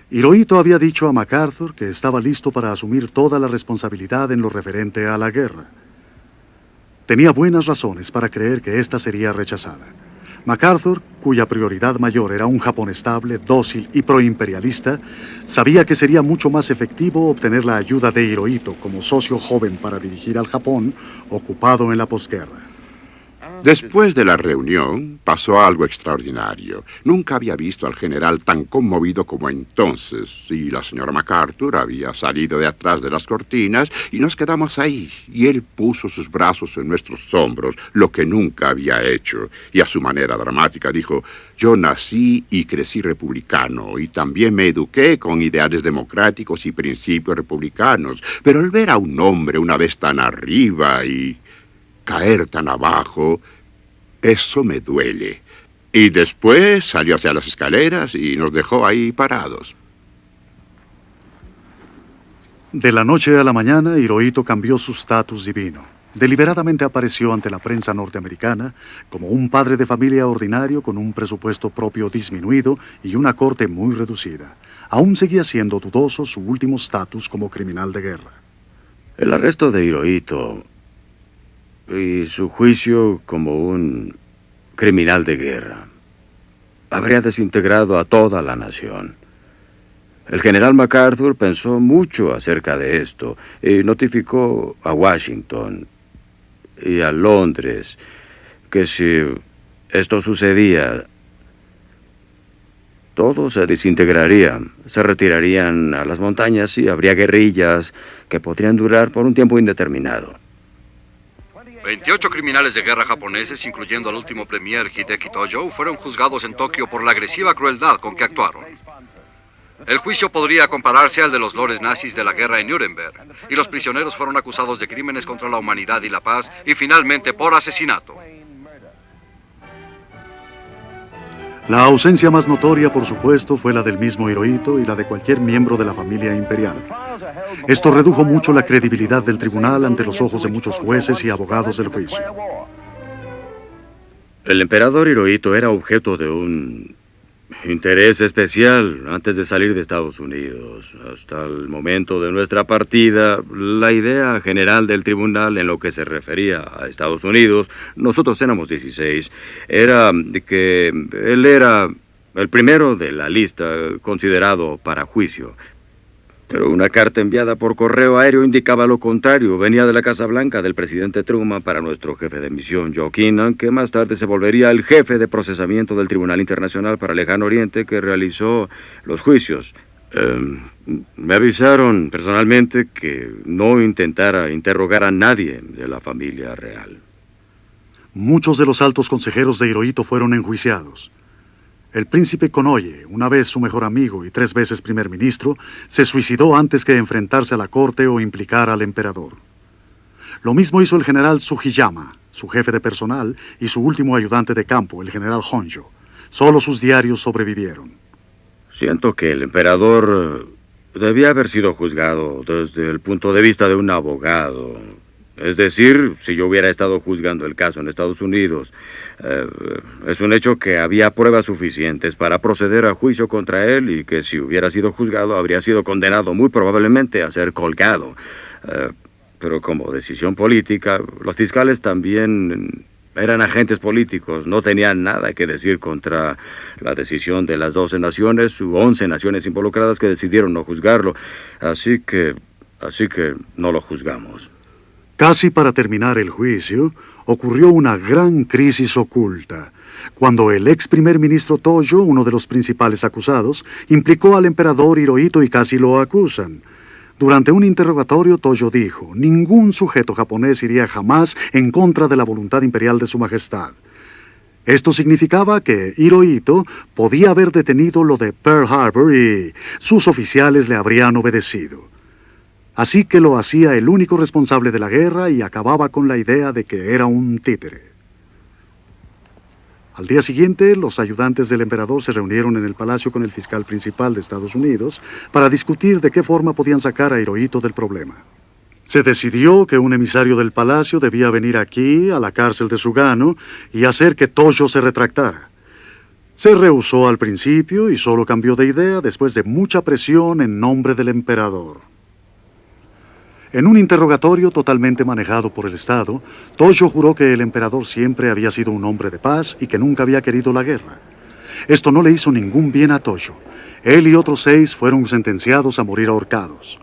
Hirohito había dicho a MacArthur que estaba listo para asumir toda la responsabilidad en lo referente a la guerra. Tenía buenas razones para creer que esta sería rechazada. MacArthur, cuya prioridad mayor era un Japón estable, dócil y proimperialista, sabía que sería mucho más efectivo obtener la ayuda de Hirohito como socio joven para dirigir al Japón ocupado en la posguerra. Después de la reunión, pasó algo extraordinario. Nunca había visto al general tan conmovido como entonces. Y la señora MacArthur había salido de atrás de las cortinas y nos quedamos ahí. Y él puso sus brazos en nuestros hombros, lo que nunca había hecho. Y a su manera dramática dijo: yo nací y crecí republicano y también me eduqué con ideales democráticos y principios republicanos. Pero al ver a un hombre una vez tan arriba y caer tan abajo, eso me duele. Y después salió hacia las escaleras y nos dejó ahí parados. De la noche a la mañana, Hirohito cambió su estatus divino. Deliberadamente apareció ante la prensa norteamericana como un padre de familia ordinario con un presupuesto propio disminuido y una corte muy reducida. Aún seguía siendo dudoso su último estatus como criminal de guerra. El arresto de Hirohito y su juicio como un criminal de guerra habría desintegrado a toda la nación. El general MacArthur pensó mucho acerca de esto y notificó a Washington y a Londres que si esto sucedía, todo se desintegraría, se retirarían a las montañas y habría guerrillas que podrían durar por un tiempo indeterminado. 28 criminales de guerra japoneses, incluyendo al último premier Hideki Tojo, fueron juzgados en Tokio por la agresiva crueldad con que actuaron. El juicio podría compararse al de los lores nazis de la guerra en Nuremberg, y los prisioneros fueron acusados de crímenes contra la humanidad y la paz, y finalmente por asesinato. La ausencia más notoria, por supuesto, fue la del mismo Hirohito y la de cualquier miembro de la familia imperial. Esto redujo mucho la credibilidad del tribunal ante los ojos de muchos jueces y abogados del juicio. El emperador Hirohito era objeto de un interés especial antes de salir de Estados Unidos. Hasta el momento de nuestra partida, la idea general del tribunal en lo que se refería a Estados Unidos, nosotros éramos 16, era que él era el primero de la lista considerado para juicio. Pero una carta enviada por correo aéreo indicaba lo contrario. Venía de la Casa Blanca del presidente Truman para nuestro jefe de misión, Joe Keenan, que más tarde se volvería el jefe de procesamiento del Tribunal Internacional para el Lejano Oriente, que realizó los juicios. Me avisaron personalmente que no intentara interrogar a nadie de la familia real. Muchos de los altos consejeros de Hirohito fueron enjuiciados. El príncipe Konoye, una vez su mejor amigo y 3 veces primer ministro, se suicidó antes que enfrentarse a la corte o implicar al emperador. Lo mismo hizo el general Sugiyama, su jefe de personal, y su último ayudante de campo, el general Honjo. Solo sus diarios sobrevivieron. Siento que el emperador debía haber sido juzgado desde el punto de vista de un abogado. Es decir, si yo hubiera estado juzgando el caso en Estados Unidos, es un hecho que había pruebas suficientes para proceder a juicio contra él y que si hubiera sido juzgado habría sido condenado muy probablemente a ser colgado. Pero como decisión política, los fiscales también eran agentes políticos, no tenían nada que decir contra la decisión de las 12 naciones u 11 naciones involucradas que decidieron no juzgarlo. Así que no lo juzgamos. Casi para terminar el juicio, ocurrió una gran crisis oculta, cuando el ex primer ministro Tojo, uno de los principales acusados, implicó al emperador Hirohito y casi lo acusan. Durante un interrogatorio, Tojo dijo: ningún sujeto japonés iría jamás en contra de la voluntad imperial de su majestad. Esto significaba que Hirohito podía haber detenido lo de Pearl Harbor y sus oficiales le habrían obedecido. Así que lo hacía el único responsable de la guerra y acababa con la idea de que era un títere. Al día siguiente, los ayudantes del emperador se reunieron en el palacio con el fiscal principal de Estados Unidos para discutir de qué forma podían sacar a Hirohito del problema. Se decidió que un emisario del palacio debía venir aquí, a la cárcel de Sugano, y hacer que Tojo se retractara. Se rehusó al principio y solo cambió de idea después de mucha presión en nombre del emperador. En un interrogatorio totalmente manejado por el Estado, Tojo juró que el emperador siempre había sido un hombre de paz y que nunca había querido la guerra. Esto no le hizo ningún bien a Tojo. Él y otros 6 fueron sentenciados a morir ahorcados.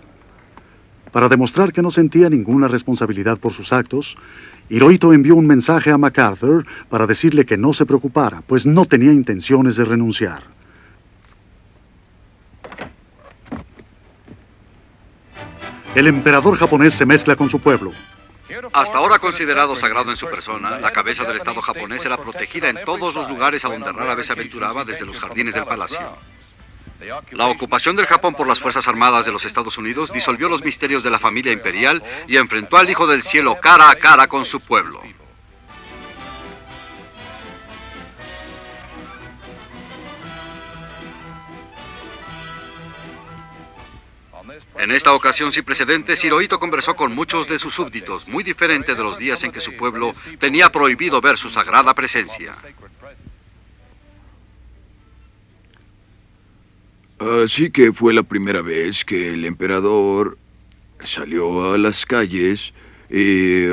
Para demostrar que no sentía ninguna responsabilidad por sus actos, Hirohito envió un mensaje a MacArthur para decirle que no se preocupara, pues no tenía intenciones de renunciar. El emperador japonés se mezcla con su pueblo. Hasta ahora considerado sagrado en su persona, la cabeza del Estado japonés era protegida en todos los lugares a donde rara vez se aventuraba desde los jardines del palacio. La ocupación del Japón por las Fuerzas Armadas de los Estados Unidos disolvió los misterios de la familia imperial y enfrentó al Hijo del Cielo cara a cara con su pueblo. En esta ocasión sin precedentes, Hirohito conversó con muchos de sus súbditos, muy diferente de los días en que su pueblo tenía prohibido ver su sagrada presencia. Así que fue la primera vez que el emperador salió a las calles y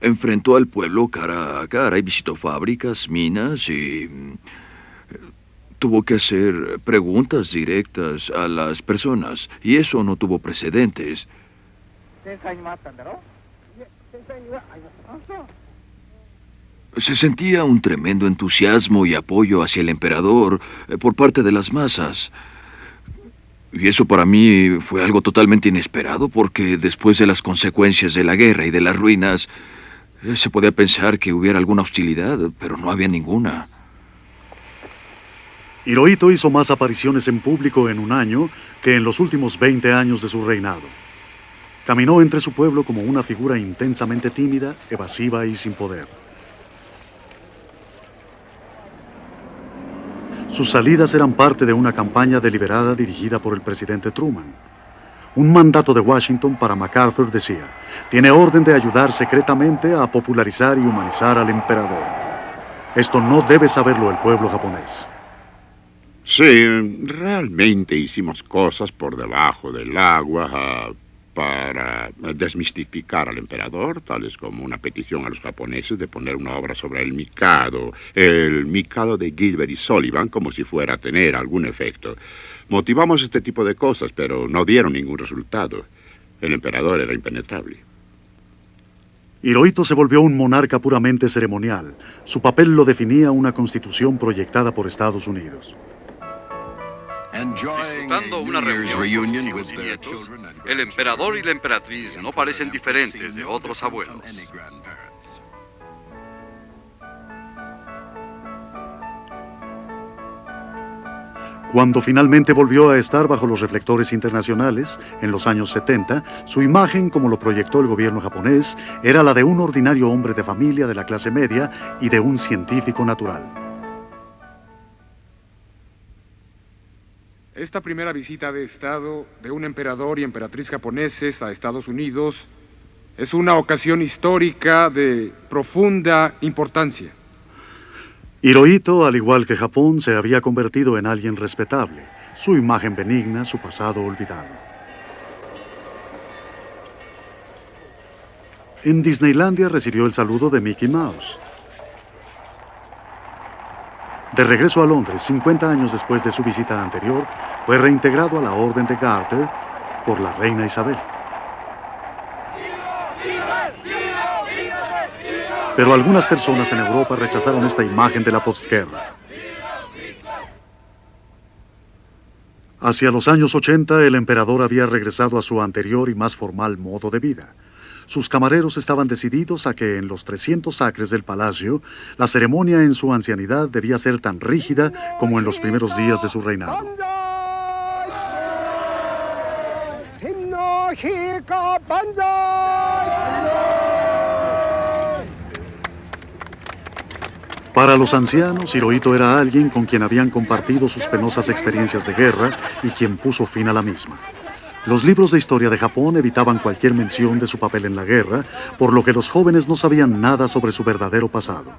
enfrentó al pueblo cara a cara y visitó fábricas, minas y tuvo que hacer preguntas directas a las personas, y eso no tuvo precedentes. Se sentía un tremendo entusiasmo y apoyo hacia el emperador por parte de las masas. Y eso para mí fue algo totalmente inesperado, porque después de las consecuencias de la guerra y de las ruinas, se podía pensar que hubiera alguna hostilidad, pero no había ninguna. Hirohito hizo más apariciones en público en un año que en los últimos 20 años de su reinado. Caminó entre su pueblo como una figura intensamente tímida, evasiva y sin poder. Sus salidas eran parte de una campaña deliberada dirigida por el presidente Truman. Un mandato de Washington para MacArthur decía: tiene orden de ayudar secretamente a popularizar y humanizar al emperador. Esto no debe saberlo el pueblo japonés. Sí, realmente hicimos cosas por debajo del agua para desmistificar al emperador, tales como una petición a los japoneses de poner una obra sobre el Mikado de Gilbert y Sullivan, como si fuera a tener algún efecto. Motivamos este tipo de cosas, pero no dieron ningún resultado. El emperador era impenetrable. Hirohito se volvió un monarca puramente ceremonial. Su papel lo definía una constitución proyectada por Estados Unidos. Disfrutando una reunión con sus hijos y nietos, el emperador y la emperatriz no parecen diferentes de otros abuelos. Cuando finalmente volvió a estar bajo los reflectores internacionales, en los años 70, su imagen, como lo proyectó el gobierno japonés, era la de un ordinario hombre de familia de la clase media y de un científico natural. Esta primera visita de Estado de un emperador y emperatriz japoneses a Estados Unidos es una ocasión histórica de profunda importancia. Hirohito, al igual que Japón, se había convertido en alguien respetable, su imagen benigna, su pasado olvidado. En Disneylandia recibió el saludo de Mickey Mouse. De regreso a Londres, 50 años después de su visita anterior, fue reintegrado a la Orden de Garter por la reina Isabel. Pero algunas personas en Europa rechazaron esta imagen de la posguerra. Hacia los años 80, el emperador había regresado a su anterior y más formal modo de vida. Sus camareros estaban decididos a que en los 300 acres del palacio, la ceremonia en su ancianidad debía ser tan rígida como en los primeros días de su reinado. Para los ancianos, Hirohito era alguien con quien habían compartido sus penosas experiencias de guerra y quien puso fin a la misma. Los libros de historia de Japón evitaban cualquier mención de su papel en la guerra, por lo que los jóvenes no sabían nada sobre su verdadero pasado.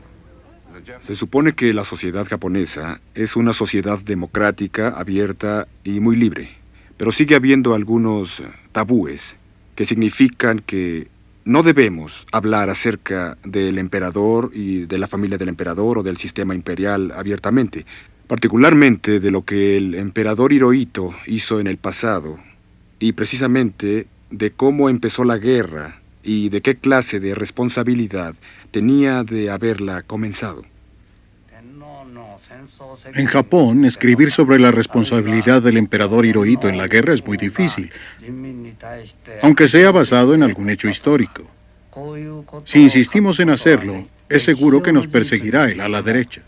Se supone que la sociedad japonesa es una sociedad democrática, abierta y muy libre, pero sigue habiendo algunos tabúes. que significan que no debemos hablar acerca del emperador y de la familia del emperador o del sistema imperial abiertamente, particularmente de lo que el emperador Hirohito hizo en el pasado, y precisamente de cómo empezó la guerra y de qué clase de responsabilidad tenía de haberla comenzado. En Japón, escribir sobre la responsabilidad del emperador Hirohito en la guerra es muy difícil, aunque sea basado en algún hecho histórico. Si insistimos en hacerlo, es seguro que nos perseguirá el ala derecha.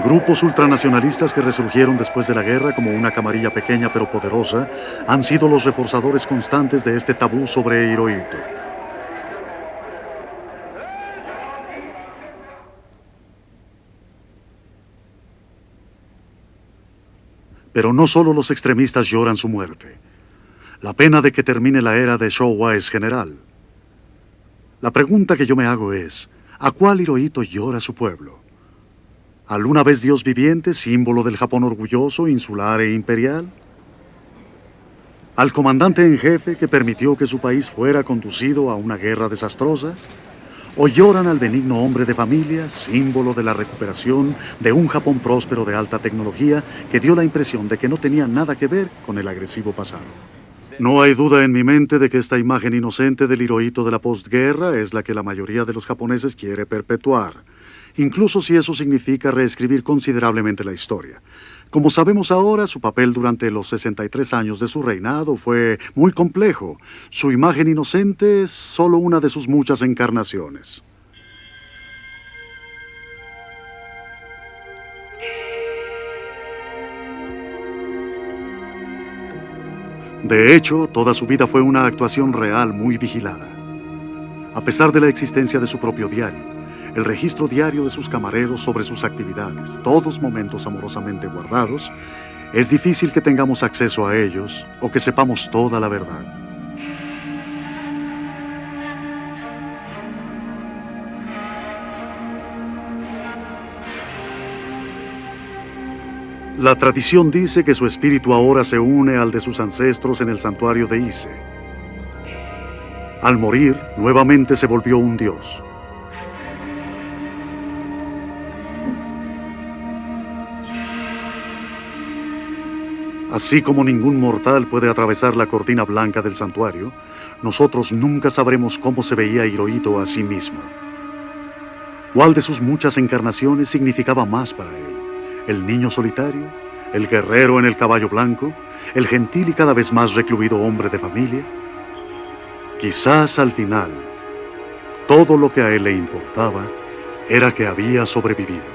Grupos ultranacionalistas que resurgieron después de la guerra como una camarilla pequeña pero poderosa han sido los reforzadores constantes de este tabú sobre Hirohito. Pero no solo los extremistas lloran su muerte. La pena de que termine la era de Showa es general. La pregunta que yo me hago es, ¿a cuál Hirohito llora su pueblo? ¿Al una vez Dios viviente, símbolo del Japón orgulloso, insular e imperial? ¿Al comandante en jefe que permitió que su país fuera conducido a una guerra desastrosa? ¿O lloran al benigno hombre de familia, símbolo de la recuperación de un Japón próspero de alta tecnología que dio la impresión de que no tenía nada que ver con el agresivo pasado? No hay duda en mi mente de que esta imagen inocente del Hirohito de la postguerra es la que la mayoría de los japoneses quiere perpetuar, incluso si eso significa reescribir considerablemente la historia. Como sabemos ahora, su papel durante los 63 años de su reinado fue muy complejo. Su imagen inocente es solo una de sus muchas encarnaciones. De hecho, toda su vida fue una actuación real muy vigilada. A pesar de la existencia de su propio diario, el registro diario de sus camareros sobre sus actividades, todos momentos amorosamente guardados, es difícil que tengamos acceso a ellos o que sepamos toda la verdad. La tradición dice que su espíritu ahora se une al de sus ancestros en el santuario de Ise. Al morir, nuevamente se volvió un dios. Así como ningún mortal puede atravesar la cortina blanca del santuario, nosotros nunca sabremos cómo se veía Hirohito a sí mismo. ¿Cuál de sus muchas encarnaciones significaba más para él? ¿El niño solitario? ¿El guerrero en el caballo blanco? ¿El gentil y cada vez más recluido hombre de familia? Quizás al final, todo lo que a él le importaba era que había sobrevivido.